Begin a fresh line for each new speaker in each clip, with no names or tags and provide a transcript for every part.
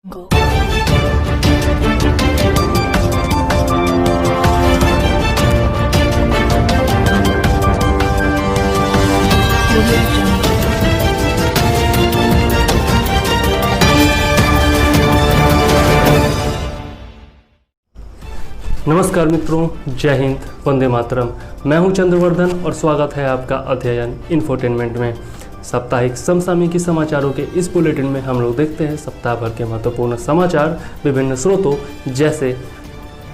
Go.
नमस्कार मित्रों, जय हिंद, वंदे मातरम। मैं हूं चंद्रवर्धन और स्वागत है आपका अध्ययन इन्फोटेनमेंट में। साप्ताहिक समसामयिकी समाचारों के इस बुलेटिन में हम लोग देखते हैं सप्ताह भर के महत्वपूर्ण समाचार विभिन्न स्रोतों जैसे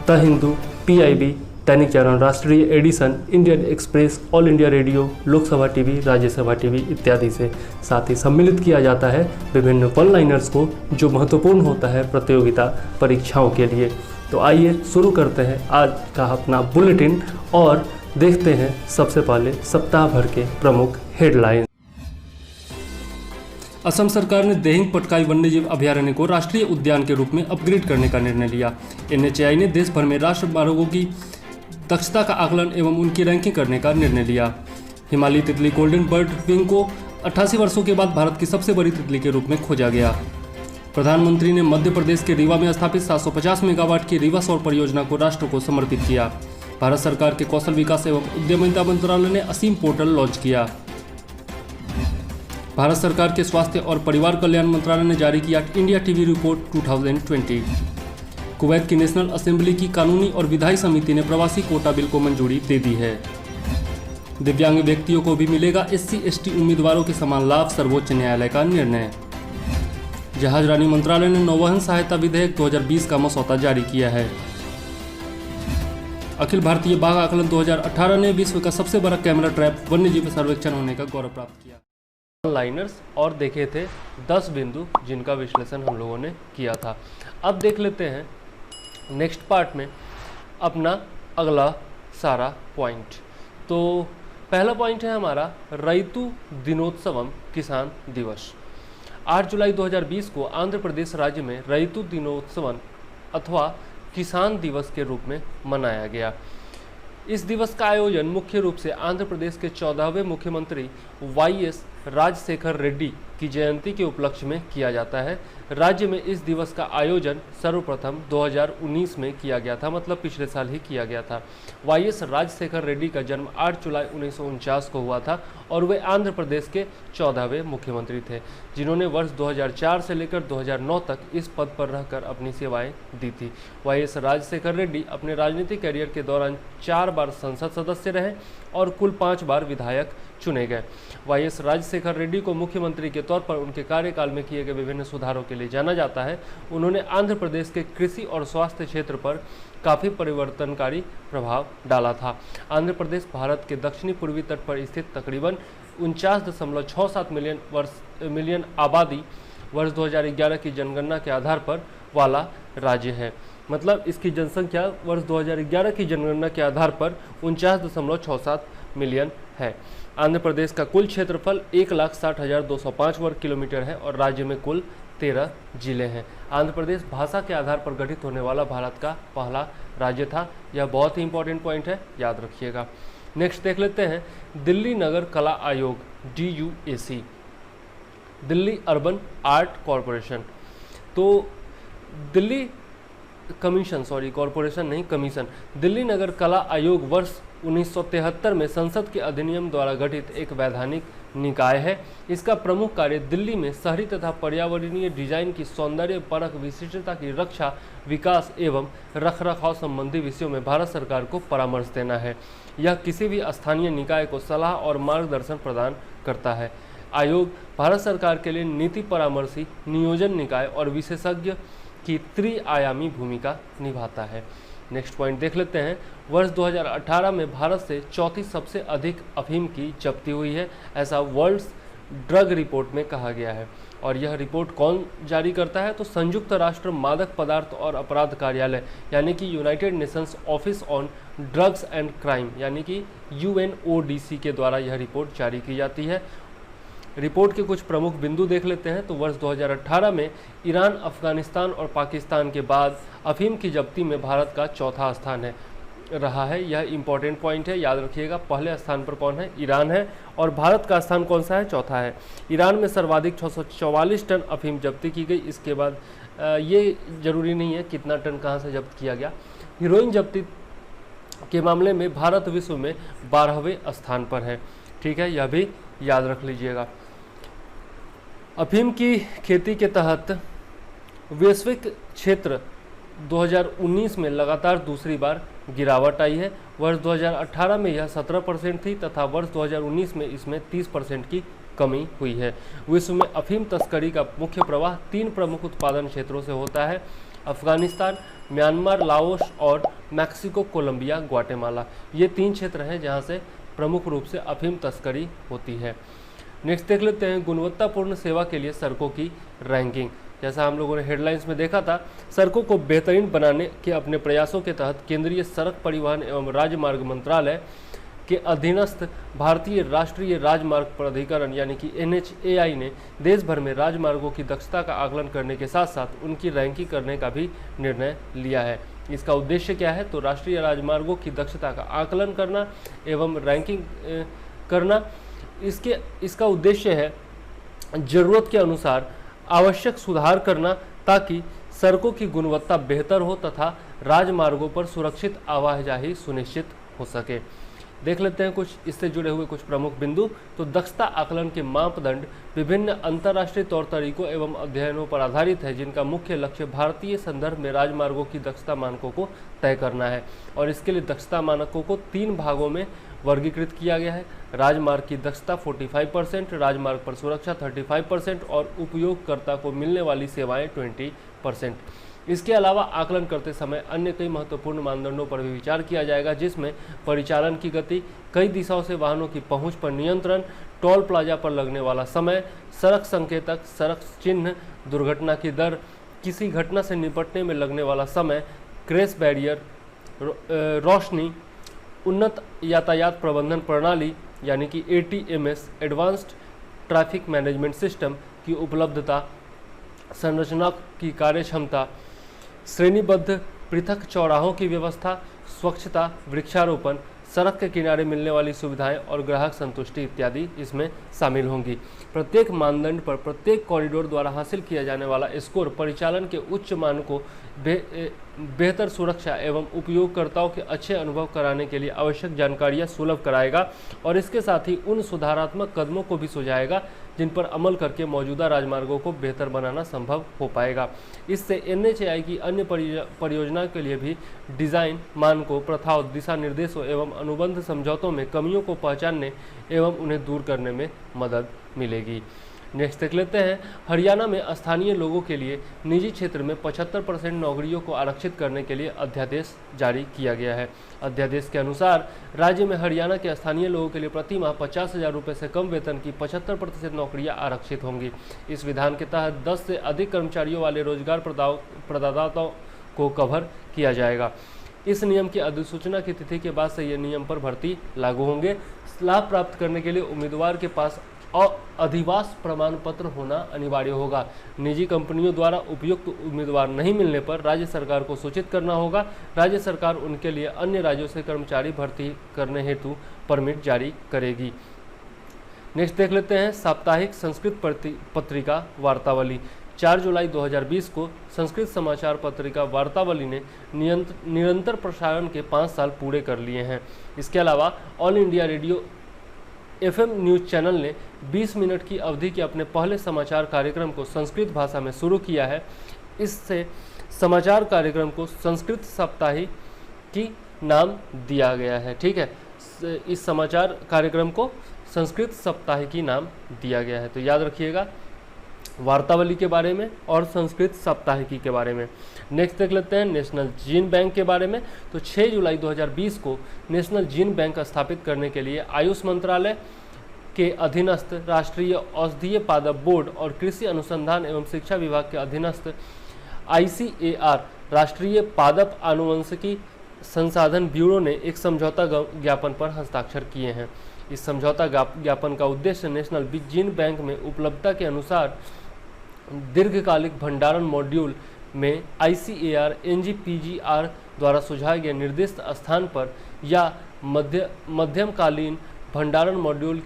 द हिंदू, PIB, दैनिक जागरण राष्ट्रीय edition, Indian Express, All India radio, Lok Sabha TV, Rajya Sabha TV इत्यादि से। साथ ही सम्मिलित किया जाता है विभिन्न वन लाइनर्स को जो महत्वपूर्ण होता है प्रतियोगिता परीक्षाओं के लिए। तो आइए शुरू करते हैं आज का अपना बुलेटिन और देखते हैं सबसे पहले सप्ताह भर के प्रमुख हेडलाइन। असम सरकार ने देहिंग पटकाई वन्यजीव अभयारण्य को राष्ट्रीय उद्यान के रूप में अपग्रेड करने का निर्णय लिया। NHAI ने देश भर में राष्ट्रमार्गों की दक्षता का आकलन एवं उनकी रैंकिंग करने का निर्णय लिया। हिमालयी तितली गोल्डन बर्ड विंग को 88 वर्षों के बाद भारत की सबसे बड़ी तितली के रूप में खोजा गया। प्रधानमंत्री ने मध्य प्रदेश के रीवा में स्थापित 750 मेगावाट की रीवा सौर परियोजना को राष्ट्र को समर्पित किया। भारत सरकार के कौशल विकास एवं उद्यमिता मंत्रालय ने असीम पोर्टल लॉन्च किया। भारत सरकार के स्वास्थ्य और परिवार कल्याण मंत्रालय ने जारी किया इंडिया टीवी रिपोर्ट 2020। कुवैत की नेशनल असेंबली की कानूनी और विधायी समिति ने प्रवासी कोटा बिल को मंजूरी दे दी है। दिव्यांग व्यक्तियों को भी मिलेगा SC/ST उम्मीदवारों के समान लाभ, सर्वोच्च न्यायालय का निर्णय। जहाजरानी मंत्रालय ने नौवहन सहायता विधेयक 2020 का मसौदा जारी किया है। अखिल भारतीय बाघ आकलन 2018 ने विश्व का सबसे बड़ा कैमरा ट्रैप वन्यजीव सर्वेक्षण होने का गौरव प्राप्त किया। लाइनर्स और देखे थे 10 बिंदु जिनका विश्लेषण हम लोगों ने किया था। अब देख लेते हैं नेक्स्ट पार्ट में अपना अगला सारा पॉइंट। तो पहला पॉइंट है हमारा रैतु दिनोत्सवम किसान दिवस। 8 जुलाई 2020 को आंध्र प्रदेश राज्य में रैतु दिनोत्सवन अथवा किसान दिवस के रूप में मनाया गया। इस दिवस का आयोजन मुख्य रूप से आंध्र प्रदेश के 14वें मुख्यमंत्री YS राजशेखर रेड्डी की जयंती के उपलक्ष्य में किया जाता है। राज्य में इस दिवस का आयोजन सर्वप्रथम 2019 में किया गया था, मतलब पिछले साल ही किया गया था। YS राजशेखर रेड्डी का जन्म 8 जुलाई 1949 को हुआ था और वे आंध्र प्रदेश के 14वें मुख्यमंत्री थे, जिन्होंने वर्ष 2004 से लेकर 2009 तक इस पद पर रहकर अपनी सेवाएं दी थी। YS राजशेखर रेड्डी अपने राजनीतिक करियर के दौरान 4 बार संसद सदस्य रहे और कुल 5 बार विधायक चुने गए। YS राजशेखर रेड्डी को मुख्यमंत्री के तौर पर उनके कार्यकाल में किए गए विभिन्न सुधारों के लिए जाना जाता है। उन्होंने आंध्र प्रदेश के कृषि और स्वास्थ्य क्षेत्र पर काफ़ी परिवर्तनकारी प्रभाव डाला था। आंध्र प्रदेश भारत के दक्षिणी पूर्वी तट पर स्थित तकरीबन 49.67 मिलियन आबादी वर्ष 2011 की जनगणना के आधार पर वाला राज्य है। मतलब इसकी जनसंख्या वर्ष 2011 की जनगणना के आधार पर 49.67 मिलियन है। आंध्र प्रदेश का कुल क्षेत्रफल 1,60,205 वर्ग किलोमीटर है और राज्य में कुल 13 जिले हैं। आंध्र प्रदेश भाषा के आधार पर गठित होने वाला भारत का पहला राज्य था। यह बहुत ही इंपॉर्टेंट पॉइंट है, याद रखिएगा। नेक्स्ट देख लेते हैं दिल्ली नगर कला आयोग DUAC, Delhi urban art corporation. तो दिल्ली कमीशन, कॉरपोरेशन नहीं, कमीशन। दिल्ली नगर कला आयोग वर्ष 1973 में संसद के अधिनियम द्वारा गठित एक वैधानिक निकाय है। इसका प्रमुख कार्य दिल्ली में शहरी तथा पर्यावरणीय डिजाइन की सौंदर्य परक विशिष्टता की रक्षा, विकास एवं रखरखाव संबंधी विषयों में भारत सरकार को परामर्श देना है। यह किसी भी स्थानीय निकाय को सलाह और मार्गदर्शन प्रदान करता है। आयोग भारत सरकार के लिए नीति परामर्शी, नियोजन निकाय और विशेषज्ञ की त्रिआयामी भूमिका निभाता है। नेक्स्ट पॉइंट देख लेते हैं। वर्ष 2018 में भारत से चौथी सबसे अधिक अफीम की जब्ती हुई है, ऐसा वर्ल्ड ड्रग रिपोर्ट में कहा गया है। और यह रिपोर्ट कौन जारी करता है? तो संयुक्त राष्ट्र मादक पदार्थ और अपराध कार्यालय यानी कि United Nations office on drugs and crime यानी कि UNODC के द्वारा यह रिपोर्ट जारी की जाती है। रिपोर्ट के कुछ प्रमुख बिंदु देख लेते हैं। तो वर्ष 2018 में ईरान, अफगानिस्तान और पाकिस्तान के बाद अफीम की जब्ती में भारत का चौथा स्थान रहा है। यह इंपॉर्टेंट पॉइंट है, याद रखिएगा। पहले स्थान पर कौन है? ईरान है। और भारत का स्थान कौन सा है? चौथा है। ईरान में सर्वाधिक 644 टन अफीम जब्ती की गई। इसके बाद ये जरूरी नहीं है कितना टन कहाँ से जब्त किया गया। हीरोइन जब्ती के मामले में भारत विश्व में 12वें स्थान पर है, ठीक है, यह भी याद रख लीजिएगा। अफीम की खेती के तहत वैश्विक क्षेत्र 2019 में लगातार दूसरी बार गिरावट आई है। वर्ष 2018 में यह 17% थी तथा वर्ष 2019 में इसमें 30% की कमी हुई है। विश्व में अफीम तस्करी का मुख्य प्रवाह 3 प्रमुख उत्पादन क्षेत्रों से होता है: अफगानिस्तान, म्यांमार, लाओस और मैक्सिको, कोलंबिया, ग्वाटेमाला। ये 3 क्षेत्र हैं जहां से प्रमुख रूप से अफीम तस्करी होती है। नेक्स्ट देख लेते हैं गुणवत्तापूर्ण सेवा के लिए सड़कों की रैंकिंग। जैसा हम लोगों ने हेडलाइंस में देखा था, सड़कों को बेहतरीन बनाने के अपने प्रयासों के तहत केंद्रीय सड़क परिवहन एवं राजमार्ग मंत्रालय के अधीनस्थ भारतीय राष्ट्रीय राजमार्ग प्राधिकरण यानी कि NHAI ने देश भर में राजमार्गों की दक्षता का आकलन करने के साथ साथ उनकी रैंकिंग करने का भी निर्णय लिया है। इसका उद्देश्य क्या है? तो राष्ट्रीय राजमार्गों की दक्षता का आकलन करना एवं रैंकिंग करना। इसका उद्देश्य है जरूरत के अनुसार आवश्यक सुधार करना ताकि सड़कों की गुणवत्ता बेहतर हो तथा राजमार्गों पर सुरक्षित आवाजाही सुनिश्चित हो सके। देख लेते हैं कुछ इससे जुड़े हुए कुछ प्रमुख बिंदु। तो दक्षता आकलन के मापदंड विभिन्न अंतर्राष्ट्रीय तौर तरीकों एवं अध्ययनों पर आधारित है, जिनका मुख्य लक्ष्य भारतीय संदर्भ में राजमार्गों की दक्षता मानकों को तय करना है। और इसके लिए दक्षता मानकों को 3 भागों में वर्गीकृत किया गया है: राजमार्ग की दक्षता 45%, राजमार्ग पर सुरक्षा 35% और उपयोगकर्ता को मिलने वाली सेवाएं 20%। इसके अलावा आकलन करते समय अन्य कई महत्वपूर्ण मानदंडों पर भी विचार किया जाएगा, जिसमें परिचालन की गति, कई दिशाओं से वाहनों की पहुंच पर नियंत्रण, टोल प्लाजा पर लगने वाला समय, सड़क संकेतक, सड़क चिन्ह, दुर्घटना की दर, किसी घटना से निपटने में लगने वाला समय, क्रैश बैरियर, रोशनी, उन्नत यातायात प्रबंधन प्रणाली यानी कि ATMS advanced traffic management system की उपलब्धता, संरचना की कार्यक्षमता, श्रेणीबद्ध पृथक चौराहों की व्यवस्था, स्वच्छता, वृक्षारोपण, सड़क के किनारे मिलने वाली सुविधाएं और ग्राहक संतुष्टि इत्यादि इसमें शामिल होंगी। प्रत्येक मानदंड पर प्रत्येक कॉरिडोर द्वारा हासिल किया जाने वाला स्कोर परिचालन के उच्च मान को बेहतर सुरक्षा एवं उपयोगकर्ताओं के अच्छे अनुभव कराने के लिए आवश्यक जानकारियां सुलभ कराएगा और इसके साथ ही उन सुधारात्मक कदमों को भी सुझाएगा जिन पर अमल करके मौजूदा राजमार्गों को बेहतर बनाना संभव हो पाएगा। इससे NHAI की अन्य परियोजनाओं के लिए भी डिज़ाइन, मानकों, प्रथाओं, दिशा निर्देशों एवं अनुबंध समझौतों में कमियों को पहचानने एवं उन्हें दूर करने में मदद मिलेगी। नेक्स्ट देख लेते हैं, हरियाणा में स्थानीय लोगों के लिए निजी क्षेत्र में 75% नौकरियों को आरक्षित करने के लिए अध्यादेश जारी किया गया है। अध्यादेश के अनुसार राज्य में हरियाणा के स्थानीय लोगों के लिए प्रति माह 50,000 रुपये से कम वेतन की 75% नौकरियां आरक्षित होंगी। इस विधान के तहत 10 से अधिक कर्मचारियों वाले रोजगार प्रदाताओं को कवर किया जाएगा। इस नियम की अधिसूचना की तिथि के बाद से यह नियम पर भर्ती लागू होंगे। लाभ प्राप्त करने के लिए उम्मीदवार के पास अधिवास प्रमाण पत्र होना अनिवार्य होगा। निजी कंपनियों द्वारा उपयुक्त उम्मीदवार नहीं मिलने पर राज्य सरकार को सूचित करना होगा। राज्य सरकार उनके लिए अन्य राज्यों से कर्मचारी भर्ती करने हेतु परमिट जारी करेगी। नेक्स्ट देख लेते हैं, साप्ताहिक संस्कृत पत्रिका वार्तावली। 4 जुलाई 2020 को संस्कृत समाचार पत्रिका वार्तावली ने निरंतर प्रसारण के 5 साल पूरे कर लिए हैं। इसके अलावा all India radio FM news channel ने 20 मिनट की अवधि के अपने पहले समाचार कार्यक्रम को संस्कृत भाषा में शुरू किया है। इससे समाचार कार्यक्रम को संस्कृत साप्ताहिकी नाम दिया गया है। ठीक है, इस समाचार कार्यक्रम को संस्कृत साप्ताहिकी नाम दिया गया है। तो याद रखिएगा वार्तावली के बारे में और संस्कृत साप्ताहिकी के बारे में। नेक्स्ट देख लेते हैं नेशनल जीन बैंक के बारे में। तो 6 जुलाई 2020 को नेशनल जीन बैंक स्थापित करने के लिए आयुष मंत्रालय के अधीनस्थ राष्ट्रीय औषधीय पादप बोर्ड और कृषि अनुसंधान एवं शिक्षा विभाग के अधीनस्थ ICAR राष्ट्रीय पादप आनुवंशिकी संसाधन ब्यूरो ने एक समझौता ज्ञापन पर हस्ताक्षर किए हैं। इस समझौता ज्ञापन का उद्देश्य नेशनल जीन बैंक में उपलब्धता के अनुसार दीर्घकालिक भंडारण मॉड्यूल में ICAR NGPGR द्वारा सुझाए गए निर्दिष्ट स्थान पर या मध्यमकालीन भंडारण मॉड्यूल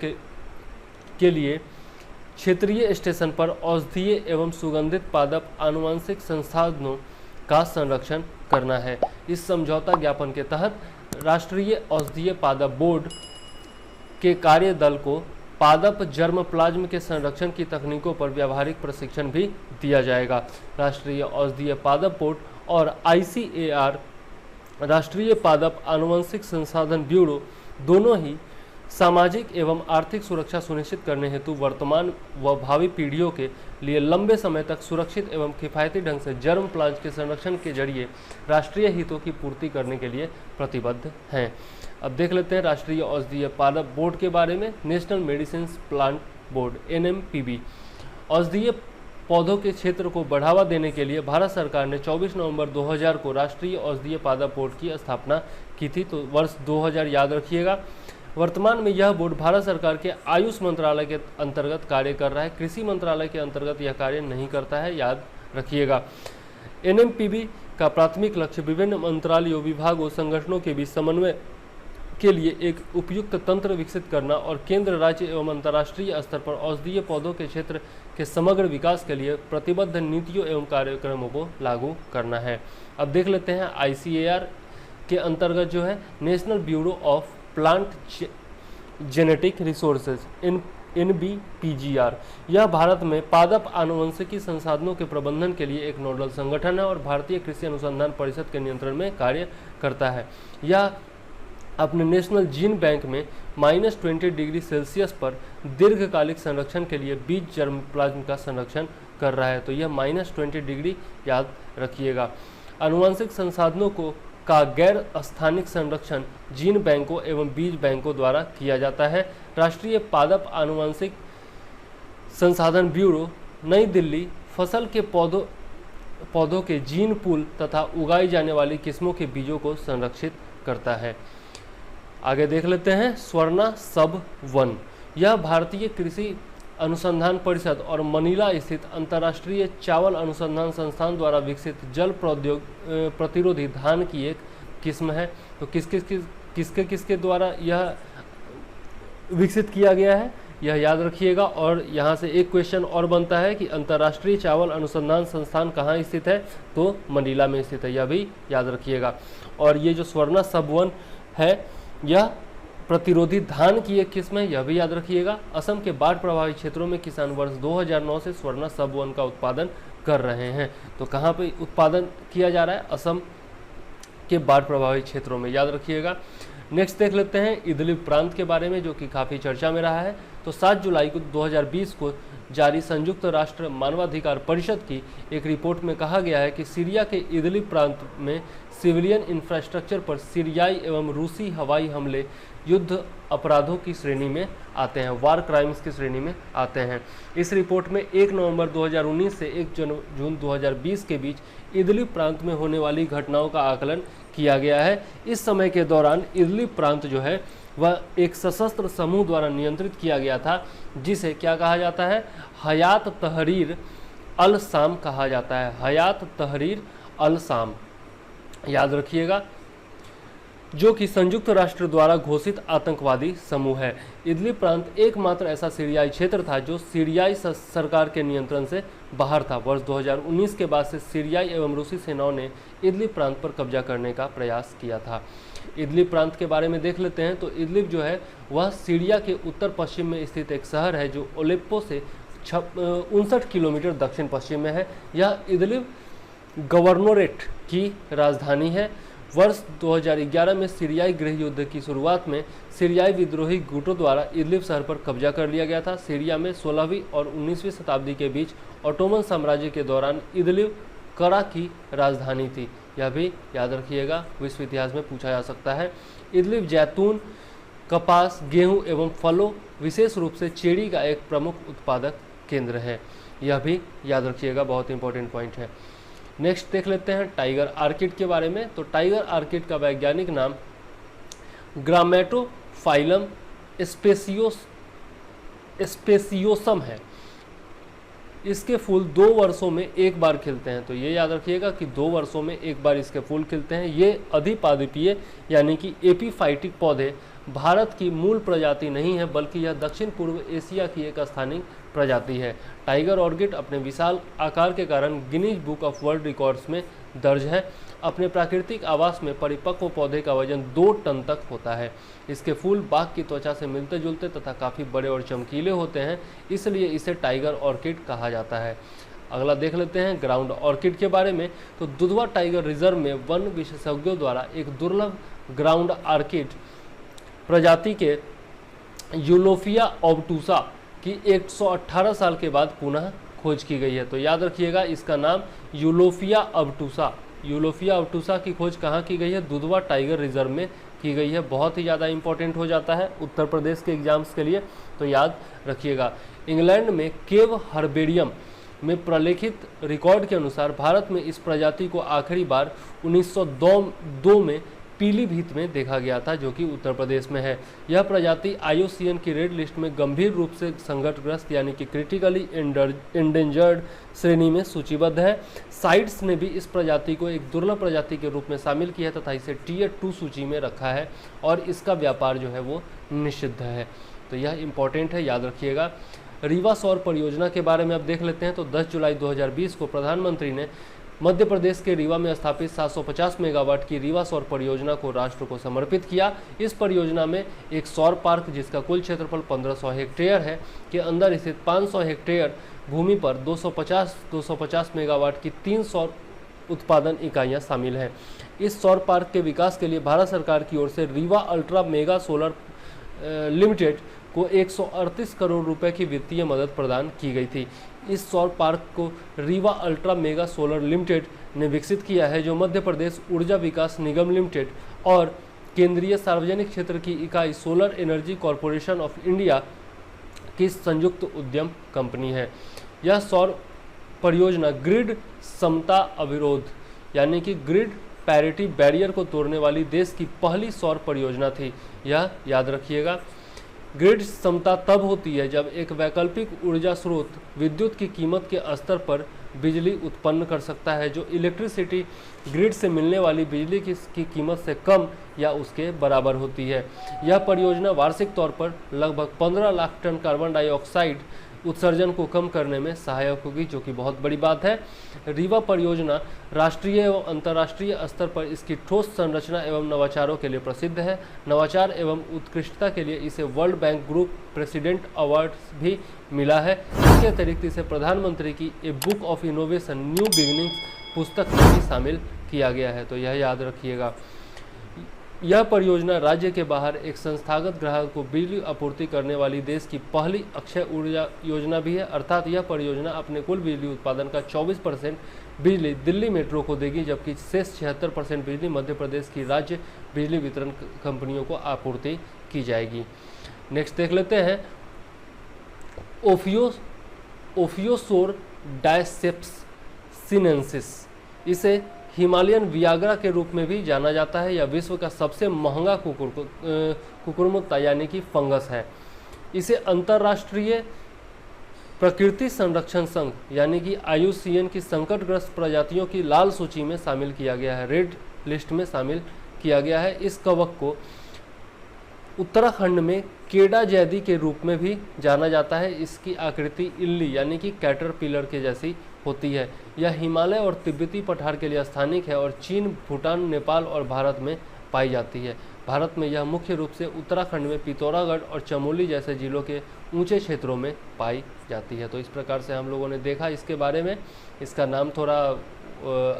के लिए क्षेत्रीय स्टेशन पर औषधीय एवं सुगंधित पादप आनुवंशिक संसाधनों का संरक्षण करना है। इस समझौता ज्ञापन के तहत राष्ट्रीय औषधीय पादप बोर्ड के कार्य दल को पादप जर्म प्लाज्म के संरक्षण की तकनीकों पर व्यावहारिक प्रशिक्षण भी दिया जाएगा। राष्ट्रीय औषधीय पादप बोर्ड और ICAR राष्ट्रीय पादप आनुवंशिक संसाधन ब्यूरो दोनों ही सामाजिक एवं आर्थिक सुरक्षा सुनिश्चित करने हेतु वर्तमान व भावी पीढ़ियों के लिए लंबे समय तक सुरक्षित एवं किफ़ायती ढंग से जर्म प्लांट के संरक्षण के जरिए राष्ट्रीय हितों की पूर्ति करने के लिए प्रतिबद्ध हैं। अब देख लेते हैं राष्ट्रीय औषधीय पादप बोर्ड के बारे में। National medicine plant board NMPB औषधीय पौधों के क्षेत्र को बढ़ावा देने के लिए भारत सरकार ने 24 नवंबर 2000 को राष्ट्रीय औषधीय पादप बोर्ड की स्थापना की थी। तो वर्ष 2000 याद रखिएगा। वर्तमान में यह बोर्ड भारत सरकार के आयुष मंत्रालय के अंतर्गत कार्य कर रहा है। कृषि मंत्रालय के अंतर्गत यह कार्य नहीं करता है, याद रखिएगा। NMPB का प्राथमिक लक्ष्य विभिन्न मंत्रालयों, विभागों, संगठनों के बीच समन्वय के लिए एक उपयुक्त तंत्र विकसित करना और केंद्र, राज्य एवं अंतर्राष्ट्रीय स्तर पर औषधीय पौधों के क्षेत्र के समग्र विकास के लिए प्रतिबद्ध नीतियों एवं कार्यक्रमों को लागू करना है। अब देख लेते हैं ICAR के अंतर्गत जो है national bureau of plant genetic resources NBPGR, यह भारत में पादप आनुवंशिकी संसाधनों के प्रबंधन के लिए एक नोडल संगठन है और भारतीय कृषि अनुसंधान परिषद के नियंत्रण में कार्य करता है। यह अपने नेशनल जीन बैंक में -20 डिग्री सेल्सियस पर दीर्घकालिक संरक्षण के लिए बीज जर्म प्लाज्म का संरक्षण कर रहा है। तो यह -20 डिग्री याद रखिएगा। आनुवंशिक संसाधनों का गैर स्थानिक संरक्षण जीन बैंकों एवं बीज बैंकों द्वारा किया जाता है। राष्ट्रीय पादप आनुवंशिक संसाधन ब्यूरो नई दिल्ली फसल के पौधों के जीन पूल तथा उगाई जाने वाली किस्मों के बीजों को संरक्षित करता है। आगे देख लेते हैं स्वर्णा सब 1, यह भारतीय कृषि अनुसंधान परिषद और मनीला स्थित अंतर्राष्ट्रीय चावल अनुसंधान संस्थान द्वारा विकसित जल प्रतिरोधी धान की एक किस्म है। तो किसके द्वारा यह विकसित किया गया है, यह याद रखिएगा। और यहाँ से एक क्वेश्चन और बनता है कि अंतर्राष्ट्रीय चावल अनुसंधान संस्थान कहाँ स्थित है, तो मनीला में स्थित है, यह भी याद रखिएगा। और ये जो स्वर्णा सब 1 है, यह प्रतिरोधी धान की एक किस्म है, यह भी याद रखिएगा। असम के बाढ़ प्रभावित क्षेत्रों में किसान वर्ष 2009 से स्वर्णा सब 1 का उत्पादन कर रहे हैं। तो कहाँ पे उत्पादन किया जा रहा है, असम के बाढ़ प्रभावित क्षेत्रों में, याद रखिएगा। नेक्स्ट देख लेते हैं इदलिब प्रांत के बारे में, जो कि काफ़ी चर्चा में रहा है। तो 7 जुलाई को 2020 को जारी संयुक्त राष्ट्र मानवाधिकार परिषद की एक रिपोर्ट में कहा गया है कि सीरिया के इदलिब प्रांत में सिविलियन इंफ्रास्ट्रक्चर पर सीरियाई एवं रूसी हवाई हमले युद्ध अपराधों की श्रेणी में आते हैं, वार क्राइम्स की श्रेणी में आते हैं। इस रिपोर्ट में 1 नवंबर 2019 से 1 जून 2020 के बीच इदलिब प्रांत में होने वाली घटनाओं का आकलन किया गया है। इस समय के दौरान इदलिब प्रांत जो है वह एक सशस्त्र समूह द्वारा नियंत्रित किया गया था, जिसे क्या कहा जाता है, हयात तहरीर अल शाम कहा जाता है। हयात तहरीर अल शाम, याद रखिएगा, जो कि संयुक्त राष्ट्र द्वारा घोषित आतंकवादी समूह है। इदलिब प्रांत एकमात्र ऐसा सीरियाई क्षेत्र था जो सीरियाई सरकार के नियंत्रण से बाहर था। वर्ष 2019 के बाद से सीरियाई एवं रूसी सेनाओं ने इदलिब प्रांत पर कब्जा करने का प्रयास किया था। इदलिब प्रांत के बारे में देख लेते हैं। तो इदलिब जो है वह सीरिया के उत्तर पश्चिम में स्थित एक शहर है जो ओलेप्पो से 59 किलोमीटर दक्षिण पश्चिम में है। यह इदलिब गवर्नोरेट की राजधानी है। वर्ष 2011 में सीरियाई गृह युद्ध की शुरुआत में सीरियाई विद्रोही गुटों द्वारा इदलिब शहर पर कब्जा कर लिया गया था। सीरिया में 16वीं और 19वीं शताब्दी के बीच ऑटोमन साम्राज्य के दौरान इदलिब करा की राजधानी थी, यह भी याद रखिएगा, विश्व इतिहास में पूछा जा सकता है। इदलिब जैतून, कपास, गेहूं एवं फलों, विशेष रूप से चेरी का एक प्रमुख उत्पादक केंद्र है, यह भी याद रखिएगा, बहुत इंपॉर्टेंट पॉइंट है। नेक्स्ट देख लेते हैं टाइगर आर्किड के बारे में। तो टाइगर आर्किड का वैज्ञानिक नाम ग्रामेटोफाइलम स्पेसियोसम है। इसके फूल 2 वर्षों में एक बार खिलते हैं। तो ये याद रखिएगा कि 2 वर्षों में एक बार इसके फूल खिलते हैं। ये अधिपादपीय यानी कि एपीफाइटिक पौधे भारत की मूल प्रजाति नहीं है, बल्कि यह दक्षिण पूर्व एशिया की एक स्थानिक प्रजाति है। टाइगर ऑर्किड अपने विशाल आकार के कारण Guinness book of world records में दर्ज है। अपने प्राकृतिक आवास में परिपक्व पौधे का वजन 2 टन तक होता है। इसके फूल बाघ की त्वचा से मिलते जुलते तथा काफ़ी बड़े और चमकीले होते हैं, इसलिए इसे टाइगर ऑर्किड कहा जाता है। अगला देख लेते हैं ग्राउंड ऑर्किड के बारे में। तो दुधवा टाइगर रिजर्व में वन विशेषज्ञों द्वारा एक दुर्लभ ग्राउंड ऑर्किड प्रजाति के यूलोफिया ऑब्टूसा की 118 साल के बाद पुनः खोज की गई है। तो याद रखिएगा इसका नाम यूलोफिया ऑब्टूसा। यूलोफिया ऑब्टूसा की खोज कहाँ की गई है? दुधवा टाइगर रिजर्व में की गई है। बहुत ही ज़्यादा इंपॉर्टेंट हो जाता है उत्तर प्रदेश के एग्जाम्स के लिए, तो याद रखिएगा। इंग्लैंड में केव हर्बेरियम में प्रलेखित रिकॉर्ड के अनुसार भारत में इस प्रजाति को आखिरी बार 1902 में पीलीभीत में देखा गया था, जो कि उत्तर प्रदेश में है। यह प्रजाति IUCN की रेड लिस्ट में गंभीर रूप से संकटग्रस्त यानी कि क्रिटिकली इंडेंजर्ड श्रेणी में सूचीबद्ध है। साइट्स ने भी इस प्रजाति को एक दुर्लभ प्रजाति के रूप में शामिल किया तथा इसे Tier 2 सूची में रखा है और इसका व्यापार जो है वो निषिद्ध है। तो यह इंपॉर्टेंट है, याद रखिएगा। रीवा सौर परियोजना के बारे में अब देख लेते हैं। तो 10 जुलाई 2020 को प्रधानमंत्री ने मध्य प्रदेश के रीवा में स्थापित 750 मेगावाट की रीवा सौर परियोजना को राष्ट्र को समर्पित किया। इस परियोजना में एक सौर पार्क जिसका कुल क्षेत्रफल 1500 हेक्टेयर है के अंदर स्थित 500 हेक्टेयर भूमि पर 250 मेगावाट की 3 सौर उत्पादन इकाइयां शामिल हैं। इस सौर पार्क के विकास के लिए भारत सरकार की ओर से Rewa ultra mega solar limited को 138 करोड़ रुपए की वित्तीय मदद प्रदान की गई थी। इस सौर पार्क को Rewa ultra mega solar limited ने विकसित किया है, जो मध्य प्रदेश ऊर्जा विकास निगम लिमिटेड और केंद्रीय सार्वजनिक क्षेत्र की इकाई solar energy corporation of India की संयुक्त उद्यम कंपनी है। यह सौर परियोजना ग्रिड समता अविरोध यानी कि ग्रिड पैरिटी बैरियर को तोड़ने वाली देश की पहली सौर परियोजना थी। यह याद रखिएगा। ग्रिड समता तब होती है जब एक वैकल्पिक ऊर्जा स्रोत विद्युत की कीमत के स्तर पर बिजली उत्पन्न कर सकता है जो इलेक्ट्रिसिटी ग्रिड से मिलने वाली बिजली की कीमत से कम या उसके बराबर होती है। यह परियोजना वार्षिक तौर पर लगभग 15 लाख टन कार्बन डाइऑक्साइड उत्सर्जन को कम करने में सहायक होगी, जो कि बहुत बड़ी बात है। रीवा परियोजना राष्ट्रीय एवं अंतर्राष्ट्रीय स्तर पर इसकी ठोस संरचना एवं नवाचारों के लिए प्रसिद्ध है। नवाचार एवं उत्कृष्टता के लिए इसे world bank group president award भी मिला है। इसके अतिरिक्त इसे प्रधानमंत्री की a book of innovation new beginnings पुस्तक में भी शामिल किया गया है। तो यह याद रखिएगा। यह परियोजना राज्य के बाहर एक संस्थागत ग्राहक को बिजली आपूर्ति करने वाली देश की पहली अक्षय ऊर्जा योजना भी है। अर्थात यह परियोजना अपने कुल बिजली उत्पादन का 24% बिजली दिल्ली मेट्रो को देगी, जबकि शेष 76% बिजली मध्य प्रदेश की राज्य बिजली वितरण कंपनियों को आपूर्ति की जाएगी। नेक्स्ट देख लेते हैं ओफियोसोर डायसेप्स सिनेंसिस। इसे हिमालयन वियाग्रा के रूप में भी जाना जाता है। यह विश्व का सबसे महंगा कुकुरमुत्ता यानी कि फंगस है। इसे अंतर्राष्ट्रीय प्रकृति संरक्षण संघ यानी कि IUCN की संकटग्रस्त प्रजातियों की लाल सूची में शामिल किया गया है, रेड लिस्ट में शामिल किया गया है। इस कवक को उत्तराखंड में केडा जैदी के रूप में भी जाना जाता है। इसकी आकृति इल्ली यानी कि कैटरपिलर के जैसी होती है। यह हिमालय और तिब्बती पठार के लिए स्थानिक है और चीन, भूटान, नेपाल और भारत में पाई जाती है। भारत में यह मुख्य रूप से उत्तराखंड में पिथौरागढ़ और चमोली जैसे जिलों के ऊंचे क्षेत्रों में पाई जाती है। तो इस प्रकार से हम लोगों ने देखा इसके बारे में। इसका नाम थोड़ा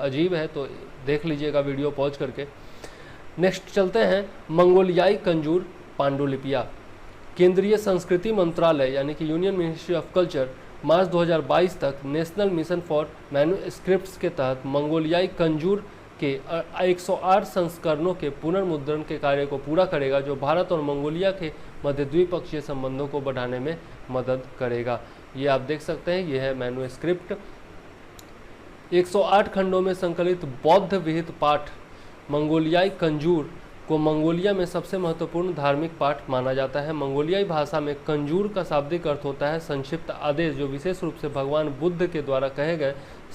अजीब है, तो देख लीजिएगा वीडियो पॉज करके। नेक्स्ट चलते हैं मंगोलियाई कंजूर पांडुलिपिया। केंद्रीय संस्कृति मंत्रालय यानी कि यूनियन मिनिस्ट्री ऑफ कल्चर मार्च 2022 तक नेशनल मिशन फॉर मैन्युस्क्रिप्ट्स के तहत मंगोलियाई कंजूर के 108 संस्करणों के पुनर्मुद्रण के कार्य को पूरा करेगा, जो भारत और मंगोलिया के मध्य द्विपक्षीय संबंधों को बढ़ाने में मदद करेगा। ये आप देख सकते हैं, ये है मैन्युस्क्रिप्ट। 108 खंडों में संकलित बौद्ध विहित पाठ मंगोलियाई कंजूर को मंगोलिया में सबसे महत्वपूर्ण धार्मिक पाठ माना जाता है। मंगोलियाई भाषा में कंजूर का शाब्दिक अर्थ होता है संक्षिप्त आदेश, जो विशेष रूप से भगवान बुद्ध के द्वारा कहे गए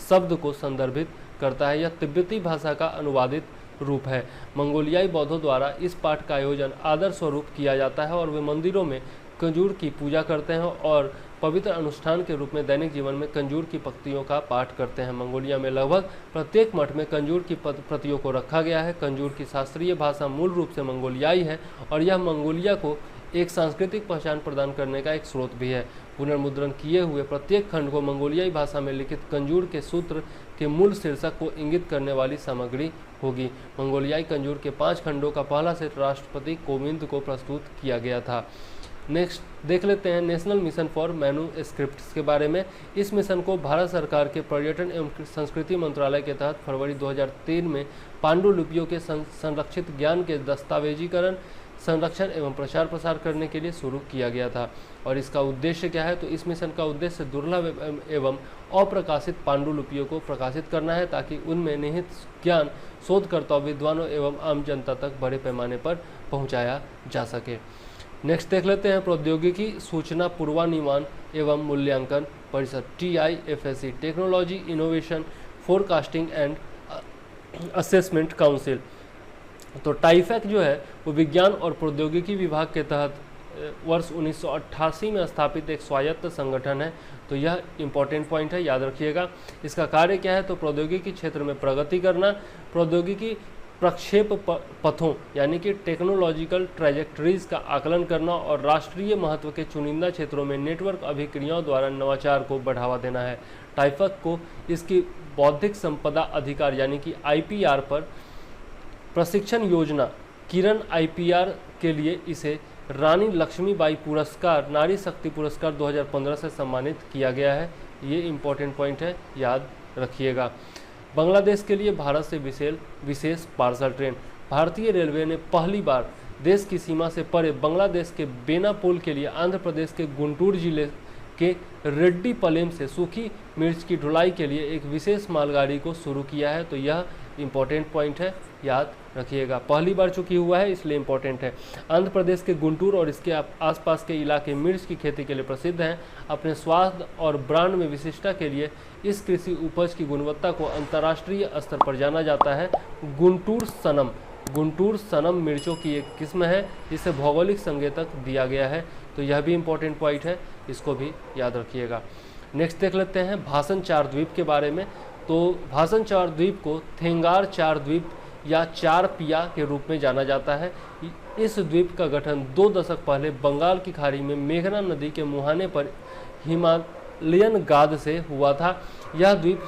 शब्द को संदर्भित करता है। यह तिब्बती भाषा का अनुवादित रूप है। मंगोलियाई बौद्धों द्वारा इस पाठ का आयोजन आदर स्वरूप किया जाता है और वे मंदिरों में कंजूर की पूजा करते हैं और पवित्र अनुष्ठान के रूप में दैनिक जीवन में कंजूर की पंक्तियों का पाठ करते हैं। मंगोलिया में लगभग प्रत्येक मठ में कंजूर की प्रतियों को रखा गया है। कंजूर की शास्त्रीय भाषा मूल रूप से मंगोलियाई है और यह मंगोलिया को एक सांस्कृतिक पहचान प्रदान करने का एक स्रोत भी है। पुनर्मुद्रण किए हुए प्रत्येक खंड को मंगोलियाई भाषा में लिखित कंजूर के सूत्र के मूल शीर्षक को इंगित करने वाली सामग्री होगी। मंगोलियाई कंजूर के 5 खंडों का पहला सेट राष्ट्रपति कोविंद को प्रस्तुत किया गया था। नेक्स्ट देख लेते हैं नेशनल मिशन फॉर मैन्युस्क्रिप्ट्स के बारे में। इस मिशन को भारत सरकार के पर्यटन एवं संस्कृति मंत्रालय के तहत फरवरी 2003 में पांडुलिपियों के संरक्षित ज्ञान के दस्तावेजीकरण, संरक्षण एवं प्रचार प्रसार करने के लिए शुरू किया गया था। और इसका उद्देश्य क्या है, तो इस मिशन का उद्देश्य दुर्लभ एवं अप्रकाशित पांडुलिपियों को प्रकाशित करना है ताकि उनमें निहित ज्ञान शोधकर्ताओं, विद्वानों एवं आम जनता तक बड़े पैमाने पर पहुंचाया जा सके। नेक्स्ट देख लेते हैं प्रौद्योगिकी सूचना पूर्वानुमान एवं मूल्यांकन परिषद TIFSC, technology innovation forecasting and assessment council. तो टाइफैक जो है वो विज्ञान और प्रौद्योगिकी विभाग के तहत वर्ष 1988 में स्थापित एक स्वायत्त संगठन है। तो यह इंपॉर्टेंट पॉइंट है, याद रखिएगा। इसका कार्य क्या है, तो प्रौद्योगिकी क्षेत्र में प्रगति करना, प्रौद्योगिकी प्रक्षेप पथों यानी कि टेक्नोलॉजिकल ट्रैजेक्टरीज का आकलन करना और राष्ट्रीय महत्व के चुनिंदा क्षेत्रों में नेटवर्क अभिक्रियाओं द्वारा नवाचार को बढ़ावा देना है। टाइफैक को इसकी बौद्धिक संपदा अधिकार यानी कि IPR पर प्रशिक्षण योजना किरण IPR के लिए इसे रानी लक्ष्मीबाई पुरस्कार, नारी शक्ति पुरस्कार 2015 से सम्मानित किया गया है। ये इंपॉर्टेंट पॉइंट है, याद रखिएगा। बांग्लादेश के लिए भारत से विशेष पार्सल ट्रेन। भारतीय रेलवे ने पहली बार देश की सीमा से परे बांग्लादेश के बेनापोल के लिए आंध्र प्रदेश के गुंटूर जिले के रेड्डीपलेम से सूखी मिर्च की ढुलाई के लिए एक विशेष मालगाड़ी को शुरू किया है। तो यह इंपॉर्टेंट पॉइंट है, याद रखिएगा। पहली बार चुकी हुआ है इसलिए इंपॉर्टेंट है। आंध्र प्रदेश के गुंटूर और इसके आसपास के इलाके मिर्च की खेती के लिए प्रसिद्ध हैं। अपने स्वाद और ब्रांड में विशिष्टता के लिए इस कृषि उपज की गुणवत्ता को अंतर्राष्ट्रीय स्तर पर जाना जाता है। गुंटूर सनम मिर्चों की एक किस्म है जिसे भौगोलिक संकेतक दिया गया है। तो यह भी इंपॉर्टेंट पॉइंट है, इसको भी याद रखिएगा। नेक्स्ट देख लेते हैं भाषण 4 द्वीप के बारे में। तो भाषण 4 द्वीप को थेंगार 4 द्वीप या 4 पिया के रूप में जाना जाता है। इस द्वीप का गठन 2 दशक पहले बंगाल की खाड़ी में मेघना नदी के मुहाने पर हिमालयन गाद से हुआ था। यह द्वीप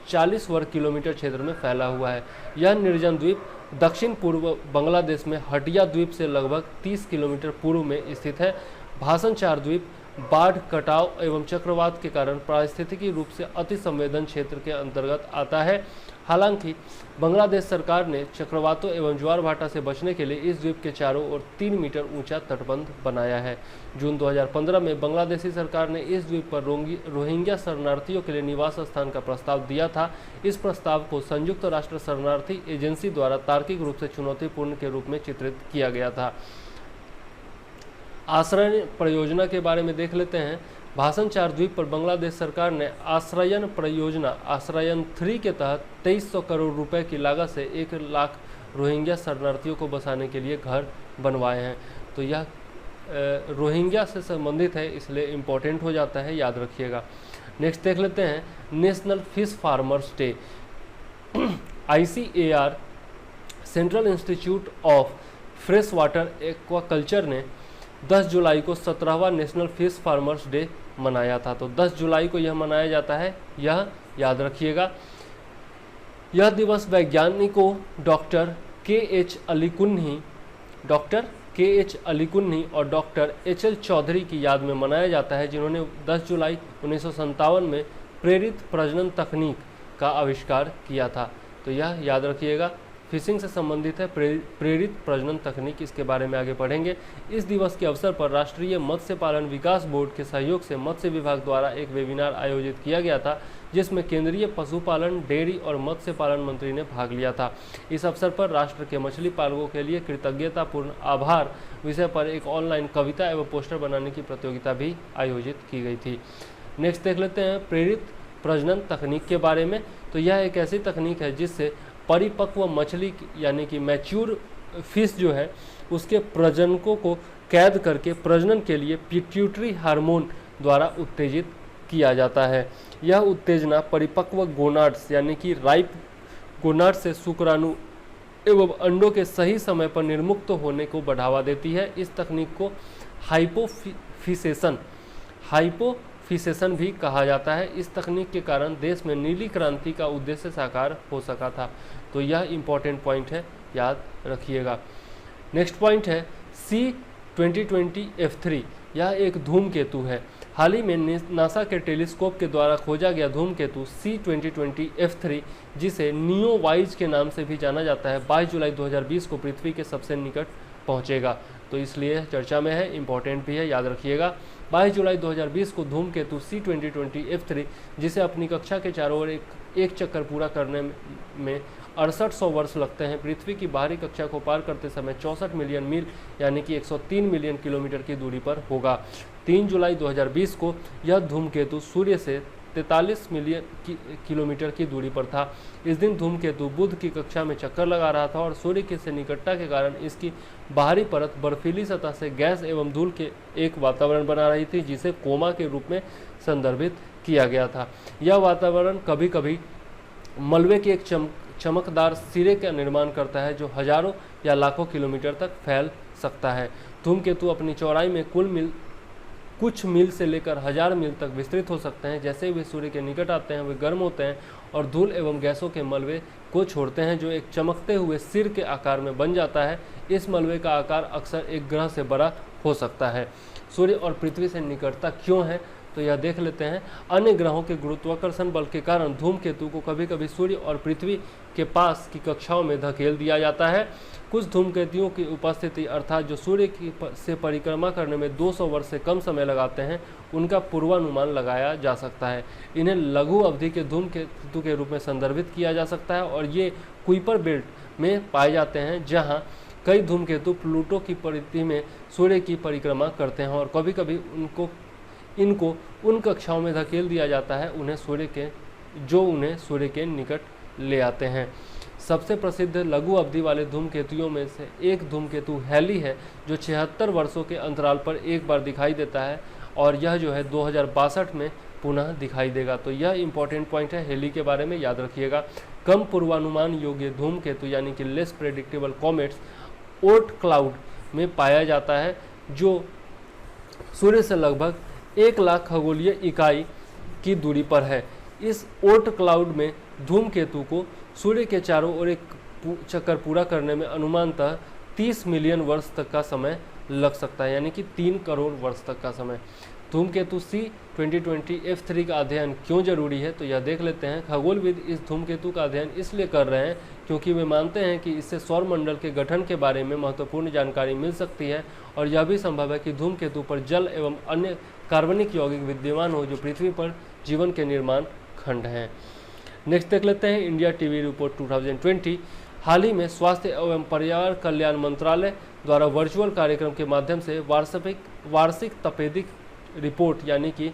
40 वर्ग किलोमीटर क्षेत्र में फैला हुआ है। यह निर्जन द्वीप दक्षिण पूर्व बांग्लादेश में हटिया द्वीप से लगभग 30 किलोमीटर पूर्व में स्थित है। भाषण 4 द्वीप बाढ़, कटाव एवं चक्रवात के कारण पारिस्थितिकी रूप से अति संवेदन क्षेत्र के अंतर्गत आता है। हालांकि बांग्लादेश सरकार ने चक्रवातों एवं ज्वार भाटा से बचने के लिए इस द्वीप के चारों ओर 3 मीटर ऊंचा तटबंध बनाया है। जून 2015 में बांग्लादेशी सरकार ने इस द्वीप पर रोहिंग्या शरणार्थियों के लिए निवास स्थान का प्रस्ताव दिया था। इस प्रस्ताव को संयुक्त राष्ट्र शरणार्थी एजेंसी द्वारा तार्किक रूप से चुनौतीपूर्ण के रूप में चित्रित किया गया था। आश्रय परियोजना के बारे में देख लेते हैं। भाषण 4 द्वीप पर बांग्लादेश सरकार ने आश्रयन परियोजना आश्रयन 3 के तहत 2300 करोड़ रुपए की लागत से 1 लाख रोहिंग्या शरणार्थियों को बसाने के लिए घर बनवाए हैं। तो यह रोहिंग्या से संबंधित है इसलिए इम्पोर्टेंट हो जाता है, याद रखिएगा। नेक्स्ट देख लेते हैं national fish farmers day. ICAR central institute of fresh water aquaculture ने 10 जुलाई को 17वां नेशनल फिश फार्मर्स डे मनाया था। तो 10 जुलाई को यह मनाया जाता है, यह याद रखिएगा। यह दिवस वैज्ञानिकों डॉक्टर KH अलीकुन्ही और डॉक्टर HL चौधरी की याद में मनाया जाता है, जिन्होंने 10 जुलाई 1957 में प्रेरित प्रजनन तकनीक का आविष्कार किया था। तो यह याद रखिएगा, फिशिंग से संबंधित है प्रेरित प्रजनन तकनीक, इसके बारे में आगे पढ़ेंगे। इस दिवस के अवसर पर राष्ट्रीय मत्स्य पालन विकास बोर्ड के सहयोग से मत्स्य विभाग द्वारा एक वेबिनार आयोजित किया गया था, जिसमें केंद्रीय पशुपालन, डेयरी और मत्स्य पालन मंत्री ने भाग लिया था। इस अवसर पर राष्ट्र के मछली पालकों के लिए कृतज्ञतापूर्ण आभार विषय पर एक ऑनलाइन कविता एवं पोस्टर बनाने की प्रतियोगिता भी आयोजित की गई थी। नेक्स्ट देख लेते हैं प्रेरित प्रजनन तकनीक के बारे में। तो यह एक ऐसी तकनीक है जिससे परिपक्व मछली यानी कि मैच्योर फिश जो है उसके प्रजनकों को कैद करके प्रजनन के लिए पिट्यूटरी हार्मोन द्वारा उत्तेजित किया जाता है। यह उत्तेजना परिपक्व गोनाड्स यानी कि राइप गोनाड्स से शुक्राणु एवं अंडों के सही समय पर निर्मुक्त होने को बढ़ावा देती है। इस तकनीक को हाइपोफिसेशन भी कहा जाता है। इस तकनीक के कारण देश में नीली क्रांति का उद्देश्य साकार हो सका था। तो यह इंपॉर्टेंट पॉइंट है, याद रखिएगा। नेक्स्ट पॉइंट है C2020 F3। यह एक धूमकेतु है। हाल ही में नासा के टेलीस्कोप के द्वारा खोजा गया धूमकेतु C2020 F3, जिसे नियोवाइज के नाम से भी जाना जाता है, 22 जुलाई 2020 को पृथ्वी के सबसे निकट पहुंचेगा। तो इसलिए चर्चा में है, इंपॉर्टेंट भी है, याद रखिएगा। 22 जुलाई 2020 को धूमकेतु C2020 F3, जिसे अपनी कक्षा के चारों ओर एक चक्कर पूरा करने में 6800 वर्ष लगते हैं, पृथ्वी की बाहरी कक्षा को पार करते समय 64 मिलियन मील यानी कि 103 मिलियन किलोमीटर की दूरी पर होगा। 3 जुलाई 2020 को यह धूमकेतु सूर्य से 43 मिलियन किलोमीटर की दूरी पर था। इस दिन धूमकेतु बुध की कक्षा में चक्कर लगा रहा था और सूर्य की से निकटता के कारण इसकी बाहरी परत बर्फीली सतह से गैस एवं धूल के एक वातावरण बना रही थी, जिसे कोमा के रूप में संदर्भित किया गया था। यह वातावरण कभी कभी मलबे के एक चमकदार सिरे का निर्माण करता है, जो हजारों या लाखों किलोमीटर तक फैल सकता है। धूमकेतु अपनी चौड़ाई में कुछ मील से लेकर 1000 मील तक विस्तृत हो सकते हैं। जैसे वे सूर्य के निकट आते हैं, वे गर्म होते हैं और धूल एवं गैसों के मलबे को छोड़ते हैं, जो एक चमकते हुए सिर के आकार में बन जाता है। इस मलबे का आकार अक्सर एक ग्रह से बड़ा हो सकता है। सूर्य और पृथ्वी से निकटता क्यों है, तो यह देख लेते हैं। अन्य ग्रहों के गुरुत्वाकर्षण बल के कारण धूमकेतु को कभी कभी सूर्य और पृथ्वी के पास की कक्षाओं में धकेल दिया जाता है। कुछ धूमकेतुओं की उपस्थिति, अर्थात जो सूर्य की से परिक्रमा करने में 200 वर्ष से कम समय लगाते हैं, उनका पूर्वानुमान लगाया जा सकता है। इन्हें लघु अवधि के धूमकेतु के रूप में संदर्भित किया जा सकता है और ये कुइपर बेल्ट में पाए जाते हैं, जहाँ कई धूमकेतु प्लूटो की परिधि में सूर्य की परिक्रमा करते हैं और कभी कभी इनको उन कक्षाओं में धकेल दिया जाता है उन्हें सूर्य के निकट ले आते हैं। सबसे प्रसिद्ध लघु अवधि वाले धूमकेतुओं में से एक धूमकेतु हैली है, जो 76 वर्षों के अंतराल पर एक बार दिखाई देता है और यह जो है 2062 में पुनः दिखाई देगा। तो यह इंपॉर्टेंट पॉइंट है, हैली के बारे में याद रखिएगा। कम पूर्वानुमान योग्य धूमकेतु यानी कि less predictable comets Oort cloud में पाया जाता है, जो सूर्य से लगभग 1 लाख खगोलीय इकाई की दूरी पर है। इस ओर्ट क्लाउड में धूमकेतु को सूर्य के चारों ओर एक चक्कर पूरा करने में अनुमानतः 30 मिलियन वर्ष तक का समय लग सकता है, यानी कि 3 करोड़ वर्ष तक का समय। धूमकेतु C2020 F3 का अध्ययन क्यों जरूरी है, तो यह देख लेते हैं। खगोलविद इस धूमकेतु का अध्ययन इसलिए कर रहे हैं क्योंकि वे मानते हैं कि इससे सौरमंडल के गठन के बारे में महत्वपूर्ण जानकारी मिल सकती है और यह भी संभव है कि धूमकेतु पर जल एवं अन्य कार्बनिक यौगिक विद्यमान हो, जो पृथ्वी पर जीवन के निर्माण खंड हैं। नेक्स्ट देख लेते हैं इंडिया टीवी रिपोर्ट 2020। हाल ही में स्वास्थ्य एवं परिवार कल्याण मंत्रालय द्वारा वर्चुअल कार्यक्रम के माध्यम से वार्षिक तपेदिक रिपोर्ट यानी कि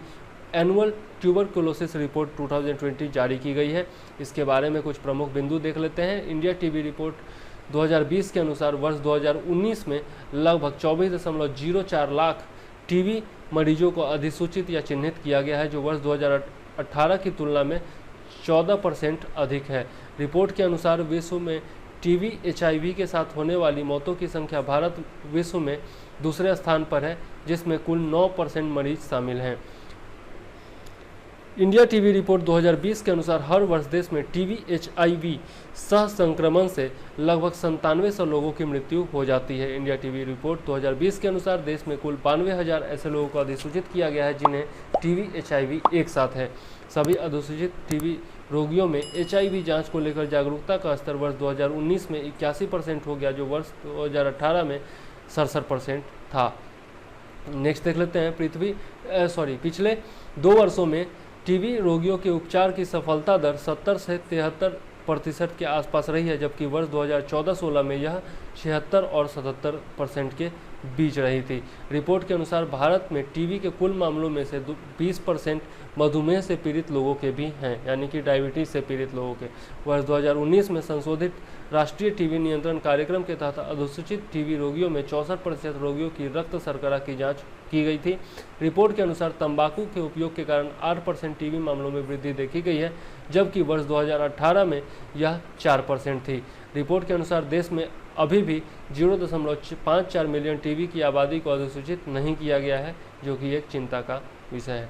एनुअल ट्यूबरकुलोसिस रिपोर्ट 2020 जारी की गई है। इसके बारे में कुछ प्रमुख बिंदु देख लेते हैं। इंडिया टीवी रिपोर्ट 2020 के अनुसार वर्ष 2019 में लगभग 24.04 लाख टीबी मरीजों को अधिसूचित या चिन्हित किया गया है, जो वर्ष 2018 की तुलना में 14% अधिक है। रिपोर्ट के अनुसार विश्व में टीबी HIV के साथ होने वाली मौतों की संख्या भारत विश्व में दूसरे स्थान पर है, जिसमें कुल 9% मरीज शामिल हैं। इंडिया टीवी रिपोर्ट 2020 के अनुसार हर वर्ष देश में टीबी HIV सह संक्रमण से लगभग 9700 लोगों की मृत्यु हो जाती है। इंडिया टीवी रिपोर्ट 2020 के अनुसार देश में कुल 92,000 ऐसे लोगों को अधिसूचित किया गया है जिन्हें टीबी HIV एक साथ है। सभी अधिसूचित टीबी रोगियों में HIV जांच को लेकर जागरूकता का स्तर वर्ष 2019 में 81% हो गया, जो वर्ष 2018 में 67% था। नेक्स्ट देख लेते हैं। पिछले 2 वर्षों में टीबी रोगियों के उपचार की सफलता दर 70 से 73% के आसपास रही है, जबकि वर्ष 2014-16 में यह 76 और 77% के बीच रही थी। रिपोर्ट के अनुसार भारत में टीबी के कुल मामलों में से 20% मधुमेह से पीड़ित लोगों के भी हैं, यानी कि डायबिटीज से पीड़ित लोगों के। वर्ष 2019 में संशोधित राष्ट्रीय टीबी नियंत्रण कार्यक्रम के तहत अनुसूचित टीबी रोगियों में 64% रोगियों की रक्त शर्करा की जांच की गई थी। रिपोर्ट के अनुसार तंबाकू के उपयोग के कारण 8% टीबी मामलों में वृद्धि देखी गई है, जबकि वर्ष 2018 में यह 4% थी। रिपोर्ट के अनुसार देश में अभी भी 0.54 मिलियन टीबी की आबादी को अधिसूचित नहीं किया गया है, जो कि एक चिंता का विषय है।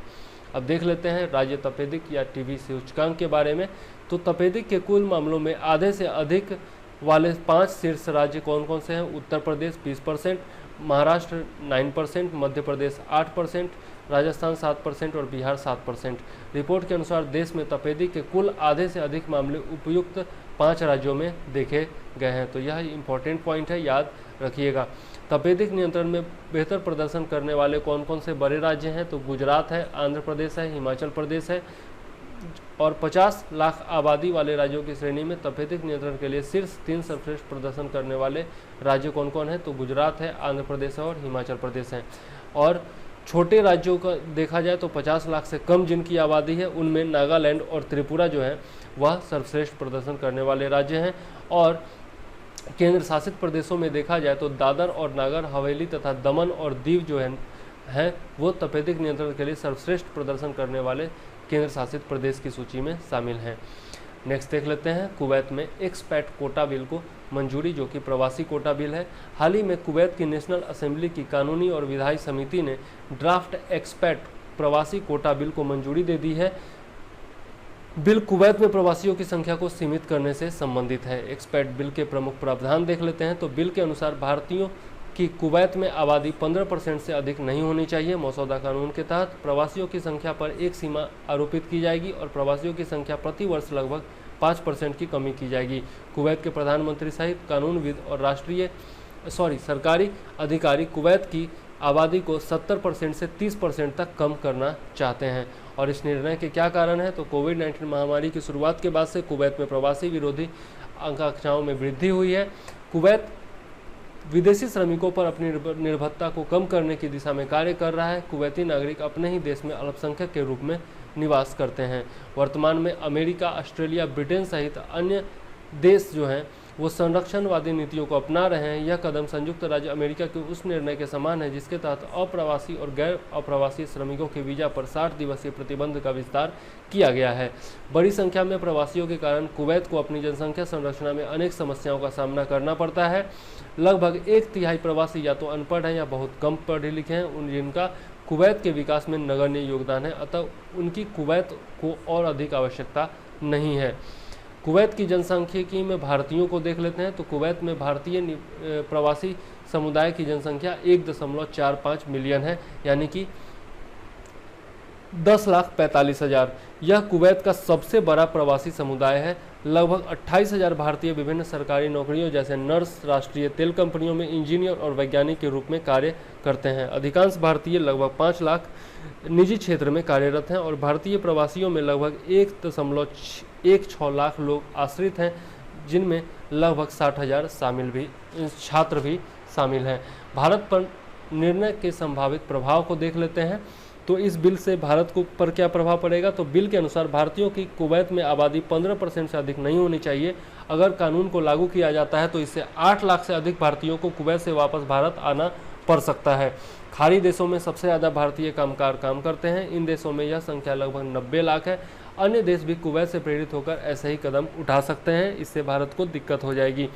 अब देख लेते हैं राज्य तपेदिक या टीबी सूचकांक के बारे में। तो तपेदिक के कुल मामलों में आधे से अधिक वाले 5 शीर्ष राज्य कौन कौन से हैं? उत्तर प्रदेश 20%, महाराष्ट्र 9%, मध्य प्रदेश 8%, राजस्थान 7% और बिहार 7%। रिपोर्ट के अनुसार देश में तपेदिक के कुल आधे से अधिक मामले उपयुक्त 5 राज्यों में देखे गए हैं। तो यह इंपॉर्टेंट पॉइंट है, याद रखिएगा। तपेदिक नियंत्रण में बेहतर प्रदर्शन करने वाले कौन कौन से बड़े राज्य हैं? तो गुजरात है, आंध्र प्रदेश है, हिमाचल प्रदेश है। और 50 लाख आबादी वाले राज्यों की श्रेणी में तपेदिक नियंत्रण के लिए शीर्ष 3 सर्वश्रेष्ठ प्रदर्शन करने वाले राज्य कौन कौन हैं? तो गुजरात है, आंध्र प्रदेश है और हिमाचल प्रदेश है। और छोटे राज्यों का देखा जाए तो 50 लाख से कम जिनकी आबादी है, उनमें नागालैंड और त्रिपुरा जो है वह सर्वश्रेष्ठ प्रदर्शन करने वाले राज्य हैं। और केंद्र शासित प्रदेशों में देखा जाए तो दादर और नागर हवेली तथा दमन और दीव जो हैं वो तपेदिक नियंत्रण के लिए सर्वश्रेष्ठ प्रदर्शन करने वाले केंद्र शासित प्रदेश की सूची में शामिल हैं। नेक्स्ट देख लेते हैं, कुवैत में एक्सपैट कोटा बिल को मंजूरी, जो कि प्रवासी कोटा बिल है। हाल ही में कुवैत की नेशनल असेंबली की कानूनी और विधायी समिति ने ड्राफ्ट एक्सपैट प्रवासी कोटा बिल को मंजूरी दे दी है। बिल कुवैत में प्रवासियों की संख्या को सीमित करने से संबंधित है। एक्सपैट बिल के प्रमुख प्रावधान देख लेते हैं। तो बिल के अनुसार भारतीयों की कुवैत में आबादी 15% से अधिक नहीं होनी चाहिए। मसौदा कानून के तहत प्रवासियों की संख्या पर एक सीमा आरोपित की जाएगी और प्रवासियों की संख्या प्रति वर्ष लगभग 5% की कमी की जाएगी। कुवैत के प्रधानमंत्री सहित कानूनविद और सरकारी अधिकारी कुवैत की आबादी को 70% से 30% तक कम करना चाहते हैं। और इस निर्णय के क्या कारण है? तो कोविड-19 महामारी की शुरुआत के बाद से कुवैत में प्रवासी विरोधी आकांक्षाओं में वृद्धि हुई है। कुवैत विदेशी श्रमिकों पर अपनी निर्भरता को कम करने की दिशा में कार्य कर रहा है। कुवैती नागरिक अपने ही देश में अल्पसंख्यक के रूप में निवास करते हैं। वर्तमान में अमेरिका, ऑस्ट्रेलिया, ब्रिटेन सहित अन्य देश जो हैं वो संरक्षणवादी नीतियों को अपना रहे हैं। यह कदम संयुक्त राज्य अमेरिका के उस निर्णय के समान है जिसके तहत अप्रवासी और गैर अप्रवासी श्रमिकों के वीजा पर 60 दिवसीय प्रतिबंध का विस्तार किया गया है। बड़ी संख्या में प्रवासियों के कारण कुवैत को अपनी जनसंख्या संरचना में अनेक समस्याओं का सामना करना पड़ता है। लगभग 1/3 प्रवासी या तो अनपढ़ हैं या बहुत कम पढ़े लिखे हैं, जिनका कुवैत के विकास में नगण्य योगदान है, अतः उनकी कुवैत को और अधिक आवश्यकता नहीं है। कुवैत की जनसांख्यिकी में भारतीयों को देख लेते हैं। तो कुवैत में भारतीय प्रवासी समुदाय की जनसंख्या 1.45 मिलियन है, यानी कि 10,45,000। यह कुवैत का सबसे बड़ा प्रवासी समुदाय है। लगभग 28,000 भारतीय विभिन्न सरकारी नौकरियों जैसे नर्स, राष्ट्रीय तेल कंपनियों में इंजीनियर और वैज्ञानिक के रूप में कार्य करते हैं। अधिकांश भारतीय, लगभग 5 लाख, निजी क्षेत्र में कार्यरत हैं और भारतीय प्रवासियों में लगभग 1.16 लाख लोग आश्रित हैं, जिनमें लगभग 60,000 छात्र भी शामिल हैं। भारत पर निर्णय के संभावित प्रभाव को देख लेते हैं। तो इस बिल से भारत को पर क्या प्रभाव पड़ेगा? तो बिल के अनुसार भारतीयों की कुवैत में आबादी 15% से अधिक नहीं होनी चाहिए। अगर कानून को लागू किया जाता है तो इससे 8 लाख से अधिक भारतीयों को कुवैत से वापस भारत आना पड़ सकता है। खाड़ी देशों में सबसे ज़्यादा भारतीय कामगार काम करते हैं। इन देशों में यह संख्या लगभग 90 लाख है। अन्य देश भी कुवैत से प्रेरित होकर ऐसे ही कदम उठा सकते हैं। इससे भारत को दिक्कत हो जाएगी।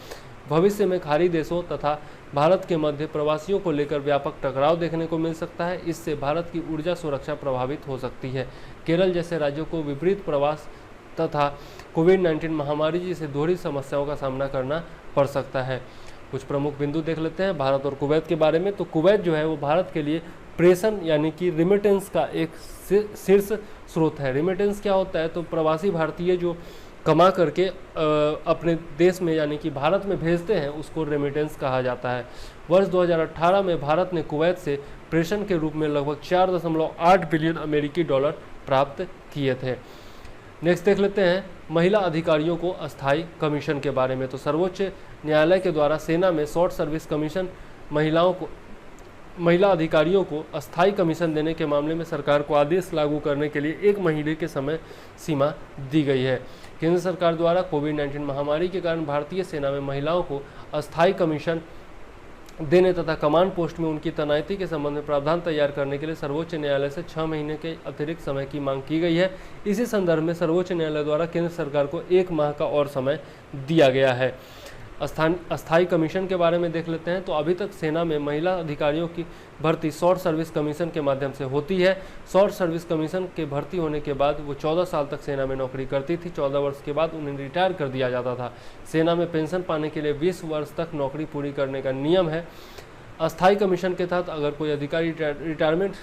भविष्य में खाड़ी देशों तथा भारत के मध्य प्रवासियों को लेकर व्यापक टकराव देखने को मिल सकता है। इससे भारत की ऊर्जा सुरक्षा प्रभावित हो सकती है। केरल जैसे राज्यों को विपरीत प्रवास तथा कोविड-19 महामारी जैसे दोहरी समस्याओं का सामना करना पड़ सकता है। कुछ प्रमुख बिंदु देख लेते हैं भारत और कुवैत के बारे में। तो कुवैत जो है वो भारत के लिए प्रेषण यानी कि रिमिटेंस का एक शीर्ष स्रोत है। रिमिटेंस क्या होता है? तो प्रवासी भारतीय जो कमा करके अपने देश में यानी कि भारत में भेजते हैं, उसको रेमिटेंस कहा जाता है। वर्ष 2018 में भारत ने कुवैत से प्रेषण के रूप में लगभग 4.8 बिलियन अमेरिकी डॉलर प्राप्त किए थे। नेक्स्ट देख लेते हैं महिला अधिकारियों को अस्थायी कमीशन के बारे में। तो सर्वोच्च न्यायालय के द्वारा सेना में शॉर्ट सर्विस कमीशन महिलाओं को महिला अधिकारियों को अस्थायी कमीशन देने के मामले में सरकार को आदेश लागू करने के लिए 1 महीने के समय सीमा दी गई है। केंद्र सरकार द्वारा कोविड-19 महामारी के कारण भारतीय सेना में महिलाओं को अस्थायी कमीशन देने तथा कमांड पोस्ट में उनकी तैनाती के संबंध में प्रावधान तैयार करने के लिए सर्वोच्च न्यायालय से 6 महीने के अतिरिक्त समय की मांग की गई है। इसी संदर्भ में सर्वोच्च न्यायालय द्वारा केंद्र सरकार को 1 माह का और समय दिया गया है। अस्थायी कमीशन के बारे में देख लेते हैं। तो अभी तक सेना में महिला अधिकारियों की भर्ती शॉर्ट सर्विस कमीशन के माध्यम से होती है। शॉर्ट सर्विस कमीशन के भर्ती होने के बाद वो 14 साल तक सेना में नौकरी करती थी। 14 वर्ष के बाद उन्हें रिटायर कर दिया जाता था। सेना में पेंशन पाने के लिए 20 वर्ष तक नौकरी पूरी करने का नियम है। अस्थायी कमीशन के तहत अगर कोई अधिकारी रिटायरमेंट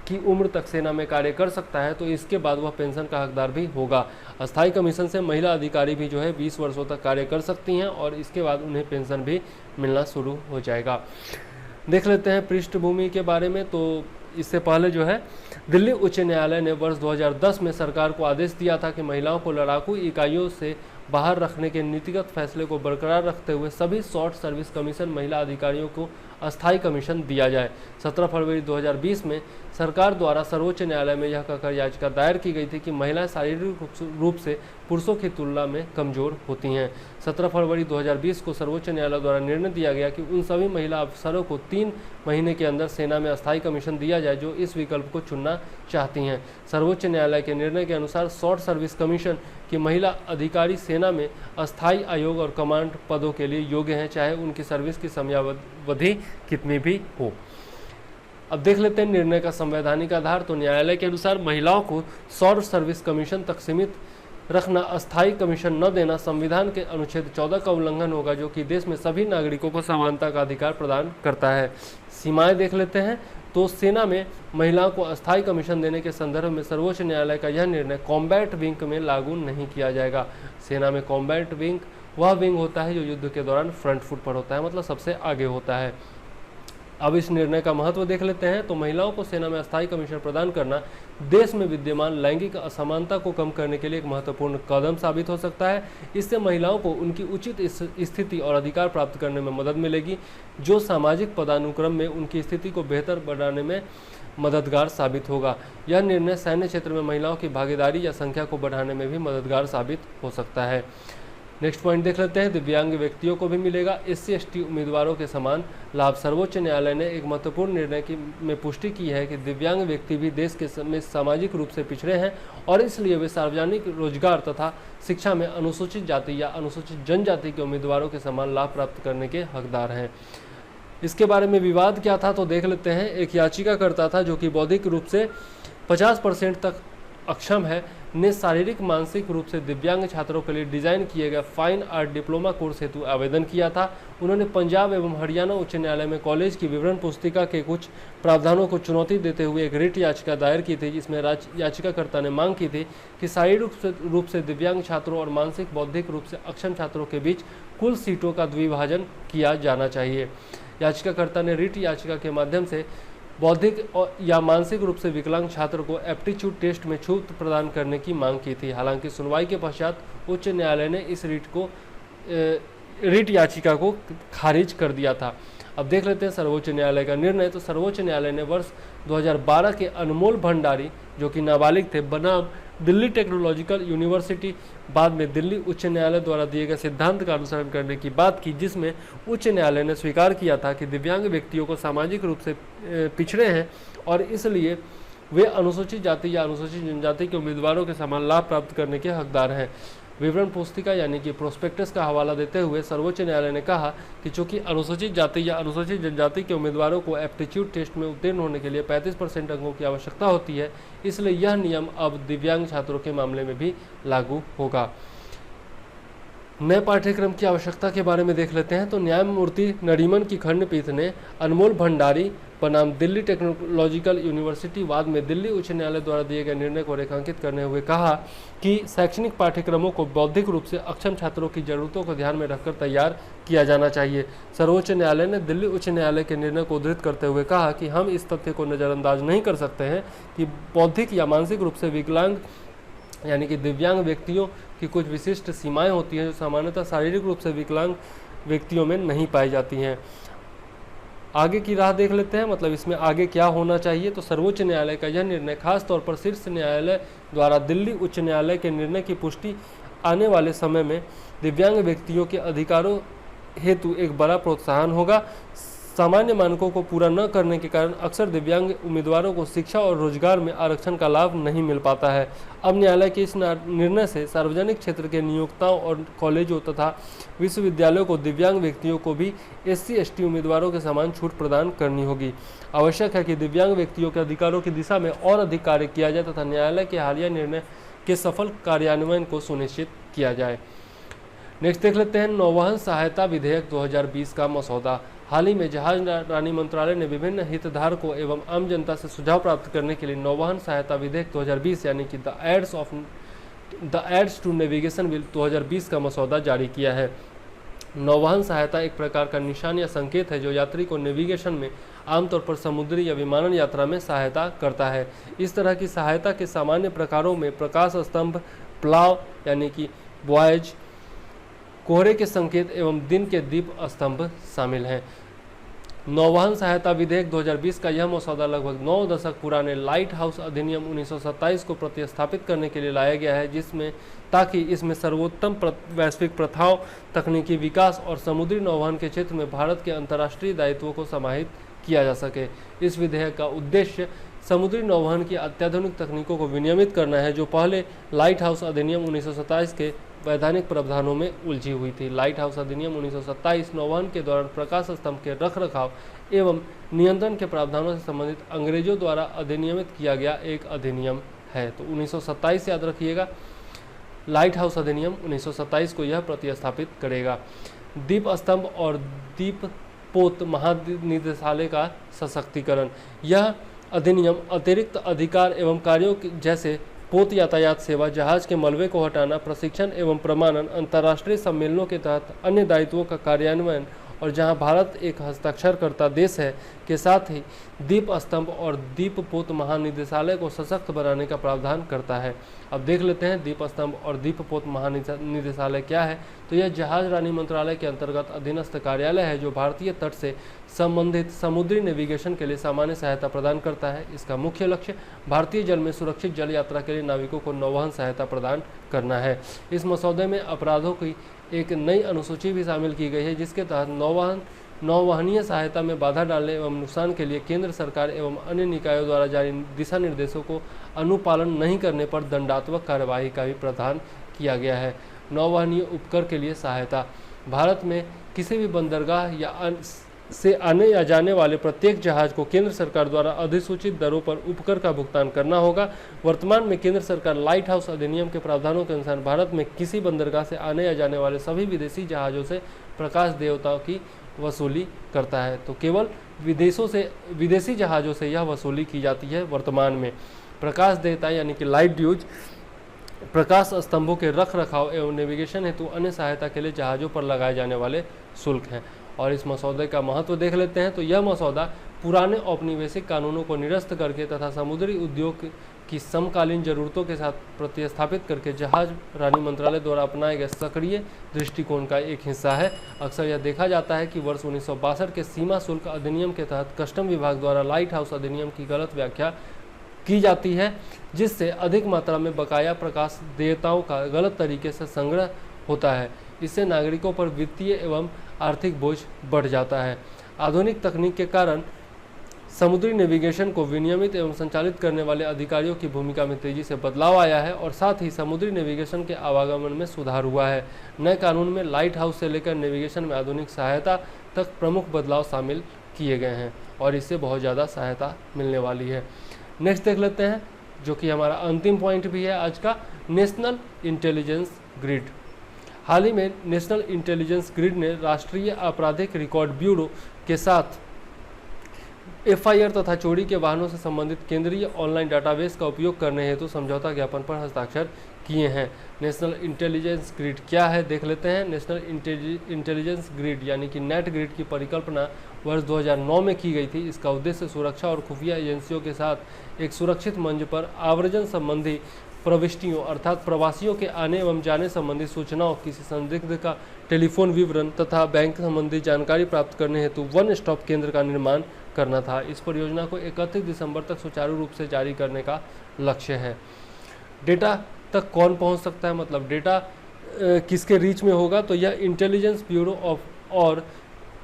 की उम्र तक सेना में कार्य कर सकता है तो इसके बाद वह पेंशन का हकदार भी होगा। अस्थायी कमीशन से महिला अधिकारी भी जो है 20 वर्षों तक कार्य कर सकती हैं और इसके बाद उन्हें पेंशन भी मिलना शुरू हो जाएगा। देख लेते हैं पृष्ठभूमि के बारे में। तो इससे पहले जो है दिल्ली उच्च न्यायालय ने वर्ष 2010 में सरकार को आदेश दिया था कि महिलाओं को लड़ाकू इकाइयों से बाहर रखने के नीतिगत फैसले को बरकरार रखते हुए सभी शॉर्ट सर्विस कमीशन महिला अधिकारियों को अस्थायी कमीशन दिया जाए। 17 फरवरी 2020 में सरकार द्वारा सर्वोच्च न्यायालय में यह कहकर याचिका दायर की गई थी कि महिलाएं शारीरिक रूप से पुरुषों की तुलना में कमजोर होती हैं। 17 फरवरी 2020 को सर्वोच्च न्यायालय द्वारा निर्णय दिया गया कि उन सभी महिला अफसरों को 3 महीने के अंदर सेना में अस्थायी कमीशन दिया जाए जो इस विकल्प को चुनना चाहती हैं। सर्वोच्च न्यायालय के निर्णय के अनुसार शॉर्ट सर्विस कमीशन की महिला अधिकारी सेना में अस्थायी आयोग और कमांड पदों के लिए योग्य हैं, चाहे उनकी सर्विस की समयावधि कितनी भी हो। अब देख लेते हैं निर्णय का संवैधानिक आधार। तो न्यायालय के अनुसार महिलाओं को शॉर्ट सर्विस कमीशन तक सीमित रखना, अस्थायी कमीशन न देना संविधान के अनुच्छेद 14 का उल्लंघन होगा जो कि देश में सभी नागरिकों को समानता का अधिकार प्रदान करता है। सीमाएं देख लेते हैं। तो सेना में महिलाओं को अस्थायी कमीशन देने के संदर्भ में सर्वोच्च न्यायालय का यह निर्णय कॉम्बैट विंग में लागू नहीं किया जाएगा। सेना में कॉम्बैट विंग वह विंग होता है जो युद्ध के दौरान फ्रंट फुट पर होता है, मतलब सबसे आगे होता है। अब इस निर्णय का महत्व देख लेते हैं। तो महिलाओं को सेना में अस्थायी कमीशन प्रदान करना देश में विद्यमान लैंगिक असमानता को कम करने के लिए एक महत्वपूर्ण कदम साबित हो सकता है। इससे महिलाओं को उनकी उचित स्थिति और अधिकार प्राप्त करने में मदद मिलेगी, जो सामाजिक पदानुक्रम में उनकी स्थिति को बेहतर बनाने में मददगार साबित होगा। यह निर्णय सैन्य क्षेत्र में महिलाओं की भागीदारी या संख्या को बढ़ाने में भी मददगार साबित हो सकता है। नेक्स्ट पॉइंट देख लेते हैं। दिव्यांग व्यक्तियों को भी मिलेगा SC/ST उम्मीदवारों के समान लाभ। सर्वोच्च न्यायालय ने एक महत्वपूर्ण निर्णय में पुष्टि की है कि दिव्यांग व्यक्ति भी देश के में सामाजिक रूप से पिछड़े हैं और इसलिए वे सार्वजनिक रोजगार तथा शिक्षा में अनुसूचित जाति या अनुसूचित जनजाति के उम्मीदवारों के समान लाभ प्राप्त करने के हकदार हैं। इसके बारे में विवाद क्या था तो देख लेते हैं। एक याचिकाकर्ता था जो कि बौद्धिक रूप से 50% तक अक्षम है, ने शारीरिक मानसिक रूप से दिव्यांग छात्रों के लिए डिजाइन किए गए फाइन आर्ट डिप्लोमा कोर्स हेतु आवेदन किया था। उन्होंने पंजाब एवं हरियाणा उच्च न्यायालय में कॉलेज की विवरण पुस्तिका के कुछ प्रावधानों को चुनौती देते हुए एक रिट याचिका दायर की थी, जिसमें याचिकाकर्ता ने मांग की थी कि शारीरिक रूप से दिव्यांग छात्रों और मानसिक बौद्धिक रूप से अक्षम छात्रों के बीच कुल सीटों का द्विभाजन किया जाना चाहिए। याचिकाकर्ता ने रिट याचिका के माध्यम से बौद्धिक या मानसिक रूप से विकलांग छात्र को एप्टीट्यूड टेस्ट में छूट प्रदान करने की मांग की थी। हालांकि सुनवाई के पश्चात उच्च न्यायालय ने इस रिट याचिका को खारिज कर दिया था। अब देख लेते हैं सर्वोच्च न्यायालय का निर्णय। तो सर्वोच्च न्यायालय ने वर्ष 2012 के अनमोल भंडारी जो कि नाबालिग थे बनाम दिल्ली टेक्नोलॉजिकल यूनिवर्सिटी, बाद में दिल्ली उच्च न्यायालय द्वारा दिए गए सिद्धांत का अनुसरण करने की बात की, जिसमें उच्च न्यायालय ने स्वीकार किया था कि दिव्यांग व्यक्तियों को सामाजिक रूप से पिछड़े हैं और इसलिए वे अनुसूचित जाति या अनुसूचित जनजाति के उम्मीदवारों के समान लाभ प्राप्त करने के हकदार हैं। विवरण पुस्तिका यानी कि प्रोस्पेक्टस का हवाला देते हुए सर्वोच्च न्यायालय ने कहा कि चूंकि अनुसूचित जाति या अनुसूचित जनजाति के उम्मीदवारों को एप्टीट्यूड टेस्ट में उत्तीर्ण होने के लिए 35% अंकों की आवश्यकता होती है, इसलिए यह नियम अब दिव्यांग छात्रों के मामले में भी लागू होगा। नए पाठ्यक्रम की आवश्यकता के बारे में देख लेते हैं। तो न्यायमूर्ति नरीमन की खंडपीठ ने अनमोल भंडारी बनाम दिल्ली टेक्नोलॉजिकल यूनिवर्सिटी, बाद में दिल्ली उच्च न्यायालय द्वारा दिए गए निर्णय को रेखांकित करने हुए कहा कि शैक्षणिक पाठ्यक्रमों को बौद्धिक रूप से अक्षम छात्रों की जरूरतों को ध्यान में रखकर तैयार किया जाना चाहिए। सर्वोच्च न्यायालय ने दिल्ली उच्च न्यायालय के निर्णय को उद्धृत करते हुए कहा कि हम इस तथ्य को नज़रअंदाज नहीं कर सकते हैं कि बौद्धिक या मानसिक रूप से विकलांग यानी कि दिव्यांग व्यक्तियों की कुछ विशिष्ट सीमाएं होती हैं जो सामान्यतः शारीरिक रूप से विकलांग व्यक्तियों में नहीं पाई जाती हैं। आगे की राह देख लेते हैं, मतलब इसमें आगे क्या होना चाहिए। तो सर्वोच्च न्यायालय का यह निर्णय खास तौर पर शीर्ष न्यायालय द्वारा दिल्ली उच्च न्यायालय के निर्णय की पुष्टि आने वाले समय में दिव्यांग व्यक्तियों के अधिकारों हेतु एक बड़ा प्रोत्साहन होगा। सामान्य मानकों को पूरा न करने के कारण अक्सर दिव्यांग उम्मीदवारों को शिक्षा और रोजगार में आरक्षण का लाभ नहीं मिल पाता है। अब न्यायालय के इस निर्णय से सार्वजनिक क्षेत्र के नियोक्ताओं और कॉलेजों तथा विश्वविद्यालयों को दिव्यांग व्यक्तियों को भी SC/ST उम्मीदवारों के समान छूट प्रदान करनी होगी। आवश्यक है कि दिव्यांग व्यक्तियों के अधिकारों की दिशा में और अधिक कार्य किया जाए तथा न्यायालय के हालिया निर्णय के सफल कार्यान्वयन को सुनिश्चित किया जाए। नेक्स्ट देख लेते हैं नौवहन सहायता विधेयक 2020 का मसौदा। हाल ही में जहाज रानी मंत्रालय ने विभिन्न हितधारकों एवं आम जनता से सुझाव प्राप्त करने के लिए नौवहन सहायता विधेयक 2020 यानी कि the aids to navigation bill 2020 का मसौदा जारी किया है। नौवहन सहायता एक प्रकार का निशान या संकेत है जो यात्री को नेविगेशन में आमतौर पर समुद्री या विमानन यात्रा में सहायता करता है। इस तरह की सहायता के सामान्य प्रकारों में प्रकाश स्तंभ, प्लाव यानी कि वॉयज, कोहरे के संकेत एवं दिन के दीप स्तंभ शामिल हैं। नौवहन सहायता विधेयक 2020 का यह मसौदा लगभग 9 दशक पुराने लाइट हाउस अधिनियम 1927 को प्रतिस्थापित करने के लिए लाया गया है, जिसमें ताकि इसमें सर्वोत्तम वैश्विक प्रथाओं, तकनीकी विकास और समुद्री नौवहन के क्षेत्र में भारत के अंतर्राष्ट्रीय दायित्वों को समाहित किया जा सके। इस विधेयक का उद्देश्य समुद्री नौवहन की अत्याधुनिक तकनीकों को विनियमित करना है, जो पहले लाइट हाउस अधिनियम 1927 के वैधानिक प्रावधानों में उलझी हुई थी। लाइट हाउस अधिनियम 1927 नौवहन के दौरान प्रकाश स्तंभ के रखरखाव एवं नियंत्रण के प्रावधानों से संबंधित अंग्रेजों द्वारा अधिनियमित किया गया एक अधिनियम है। तो 1927 याद रखिएगा, लाइट हाउस अधिनियम 1927 को यह प्रतिस्थापित करेगा। दीप स्तंभ और दीप पोत महानिदेशालय का सशक्तिकरण। यह अधिनियम अतिरिक्त अधिकार एवं कार्यों जैसे पोत यातायात सेवा, जहाज के मलबे को हटाना, प्रशिक्षण एवं प्रमाणन, अंतर्राष्ट्रीय सम्मेलनों के तहत अन्य दायित्वों का कार्यान्वयन और जहां भारत एक हस्ताक्षरकर्ता देश है के साथ ही दीप स्तंभ और दीप पोत महानिदेशालय को सशक्त बनाने का प्रावधान करता है। अब देख लेते हैं दीप स्तंभ और दीप पोत महानिदेशालय क्या है। तो यह जहाज रानी मंत्रालय के अंतर्गत अधीनस्थ कार्यालय है जो भारतीय तट से संबंधित समुद्री नेविगेशन के लिए सामान्य सहायता प्रदान करता है। इसका मुख्य लक्ष्य भारतीय जल में सुरक्षित जल यात्रा के लिए नाविकों को नौवहन सहायता प्रदान करना है। इस मसौदे में अपराधों की एक नई अनुसूची भी शामिल की गई है, जिसके तहत नौवहनीय सहायता में बाधा डालने एवं नुकसान के लिए केंद्र सरकार एवं अन्य निकायों द्वारा जारी दिशा निर्देशों को अनुपालन नहीं करने पर दंडात्मक कार्यवाही का भी प्रावधान किया गया है। नौवहनीय उपकर के लिए सहायता। भारत में किसी भी बंदरगाह या से आने या जाने वाले प्रत्येक जहाज को केंद्र सरकार द्वारा अधिसूचित दरों पर उपकर का भुगतान करना होगा। वर्तमान में केंद्र सरकार लाइट हाउस अधिनियम के प्रावधानों के अनुसार भारत में किसी बंदरगाह से आने या जाने वाले सभी विदेशी जहाज़ों से प्रकाश देयताओं की वसूली करता है। तो केवल विदेशी जहाज़ों से यह वसूली की जाती है। वर्तमान में प्रकाश देयता यानी कि लाइट ड्यूज प्रकाश स्तंभों के रख रखाव एवं नेविगेशन हेतु अन्य सहायता के लिए जहाज़ों पर लगाए जाने वाले शुल्क हैं। और इस मसौदे का महत्व देख लेते हैं। तो यह मसौदा पुराने औपनिवेशिक कानूनों को निरस्त करके तथा समुद्री उद्योग की समकालीन जरूरतों के साथ प्रतिस्थापित करके जहाज रानी मंत्रालय द्वारा अपनाए गए सक्रिय दृष्टिकोण का एक हिस्सा है। अक्सर यह देखा जाता है कि वर्ष 1962 के सीमा शुल्क अधिनियम के तहत कस्टम विभाग द्वारा लाइट हाउस अधिनियम की गलत व्याख्या की जाती है, जिससे अधिक मात्रा में बकाया प्रकाश देयताओं का गलत तरीके से संग्रह होता है। इससे नागरिकों पर वित्तीय एवं आर्थिक बोझ बढ़ जाता है। आधुनिक तकनीक के कारण समुद्री नेविगेशन को विनियमित एवं संचालित करने वाले अधिकारियों की भूमिका में तेजी से बदलाव आया है और साथ ही समुद्री नेविगेशन के आवागमन में सुधार हुआ है। नए कानून में लाइट हाउस से लेकर नेविगेशन में आधुनिक सहायता तक प्रमुख बदलाव शामिल किए गए हैं और इससे बहुत ज़्यादा सहायता मिलने वाली है। नेक्स्ट देख लेते हैं, जो कि हमारा अंतिम पॉइंट भी है आज का, नेशनल इंटेलिजेंस ग्रिड। हाल ही में नेशनल इंटेलिजेंस ग्रिड ने राष्ट्रीय आपराधिक रिकॉर्ड ब्यूरो के साथ FIR तथा चोरी के वाहनों से संबंधित केंद्रीय ऑनलाइन डाटाबेस का उपयोग करने हेतु समझौता ज्ञापन पर हस्ताक्षर किए हैं। नेशनल इंटेलिजेंस ग्रिड क्या है देख लेते हैं। नेशनल इंटेलिजेंस ग्रिड यानी कि नेट ग्रिड की परिकल्पना वर्ष 2009 में की गई थी। इसका उद्देश्य सुरक्षा और खुफिया एजेंसियों के साथ एक सुरक्षित मंच पर आव्रजन संबंधी प्रविष्टियों अर्थात प्रवासियों के आने एवं जाने संबंधी सूचनाओं, किसी संदिग्ध का टेलीफोन विवरण तथा बैंक संबंधी जानकारी प्राप्त करने हेतु वन स्टॉप केंद्र का निर्माण करना था। इस परियोजना को 31 दिसंबर तक सुचारू रूप से जारी करने का लक्ष्य है। डेटा तक कौन पहुंच सकता है, मतलब डेटा किसके रीच में होगा, तो यह इंटेलिजेंस ब्यूरो ऑफ और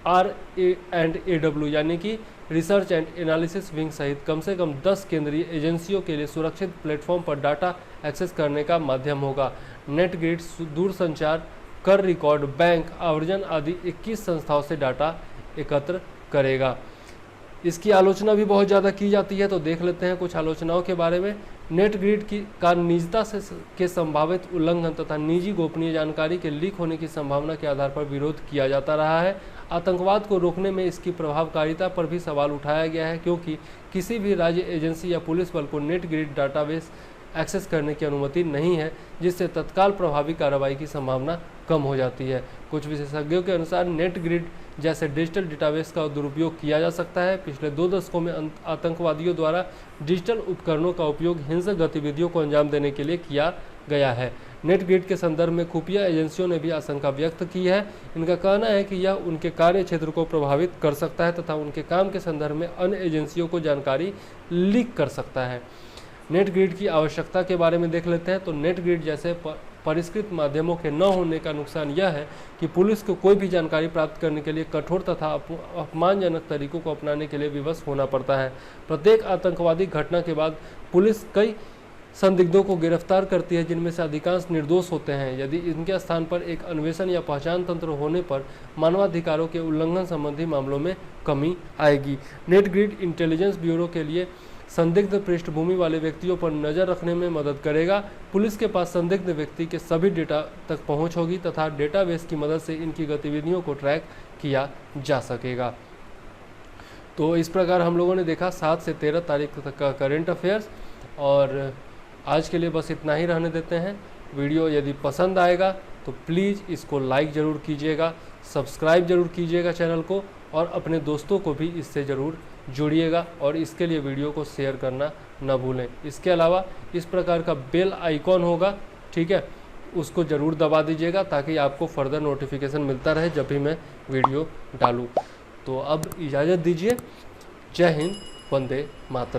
RA&AW यानी कि रिसर्च एंड एनालिसिस विंग सहित कम से कम 10 केंद्रीय एजेंसियों के लिए सुरक्षित प्लेटफॉर्म पर डाटा एक्सेस करने का माध्यम होगा। नेट ग्रिड दूरसंचार, कर रिकॉर्ड, बैंक, आवर्जन आदि 21 संस्थाओं से डाटा एकत्र करेगा। इसकी आलोचना भी बहुत ज़्यादा की जाती है, तो देख लेते हैं कुछ आलोचनाओं के बारे में। नेट ग्रिड का निजता के संभावित उल्लंघन तथा निजी गोपनीय जानकारी के लीक होने की संभावना के आधार पर विरोध किया जाता रहा है। आतंकवाद को रोकने में इसकी प्रभावकारिता पर भी सवाल उठाया गया है, क्योंकि किसी भी राज्य एजेंसी या पुलिस बल को नेट ग्रिड डाटाबेस एक्सेस करने की अनुमति नहीं है, जिससे तत्काल प्रभावी कार्रवाई की संभावना कम हो जाती है। कुछ विशेषज्ञों के अनुसार नेट ग्रिड जैसे डिजिटल डेटाबेस का दुरुपयोग किया जा सकता है। पिछले 2 दशकों में आतंकवादियों द्वारा डिजिटल उपकरणों का उपयोग हिंसक गतिविधियों को अंजाम देने के लिए किया गया है। नेट ग्रिड के संदर्भ में खुफिया एजेंसियों ने भी आशंका व्यक्त की है। इनका कहना है कि यह उनके कार्य क्षेत्र को प्रभावित कर सकता है तथा उनके काम के संदर्भ में अन्य एजेंसियों को जानकारी लीक कर सकता है। नेट ग्रिड की आवश्यकता के बारे में देख लेते हैं, तो नेट ग्रिड जैसे परिष्कृत माध्यमों के न होने का नुकसान यह है कि पुलिस को कोई भी जानकारी प्राप्त करने के लिए कठोर तथा अपमानजनक तरीकों को अपनाने के लिए विवश होना पड़ता है। प्रत्येक आतंकवादी घटना के बाद पुलिस कई संदिग्धों को गिरफ्तार करती है, जिनमें से अधिकांश निर्दोष होते हैं। यदि इनके स्थान पर एक अन्वेषण या पहचान तंत्र होने पर मानवाधिकारों के उल्लंघन संबंधी मामलों में कमी आएगी। नेट ग्रिड इंटेलिजेंस ब्यूरो के लिए संदिग्ध पृष्ठभूमि वाले व्यक्तियों पर नज़र रखने में मदद करेगा। पुलिस के पास संदिग्ध व्यक्ति के सभी डेटा तक पहुंच होगी तथा डेटाबेस की मदद से इनकी गतिविधियों को ट्रैक किया जा सकेगा। तो इस प्रकार हम लोगों ने देखा 7 से 13 तारीख तक का करंट अफेयर्स, और आज के लिए बस इतना ही रहने देते हैं। वीडियो यदि पसंद आएगा तो प्लीज़ इसको लाइक ज़रूर कीजिएगा, सब्सक्राइब ज़रूर कीजिएगा चैनल को, और अपने दोस्तों को भी इससे ज़रूर जुड़िएगा, और इसके लिए वीडियो को शेयर करना न भूलें। इसके अलावा इस प्रकार का बेल आइकॉन होगा, ठीक है, उसको ज़रूर दबा दीजिएगा ताकि आपको फर्दर नोटिफिकेशन मिलता रहे जब भी मैं वीडियो डालूँ। तो अब इजाज़त दीजिए। जय हिंद, वंदे मातरम।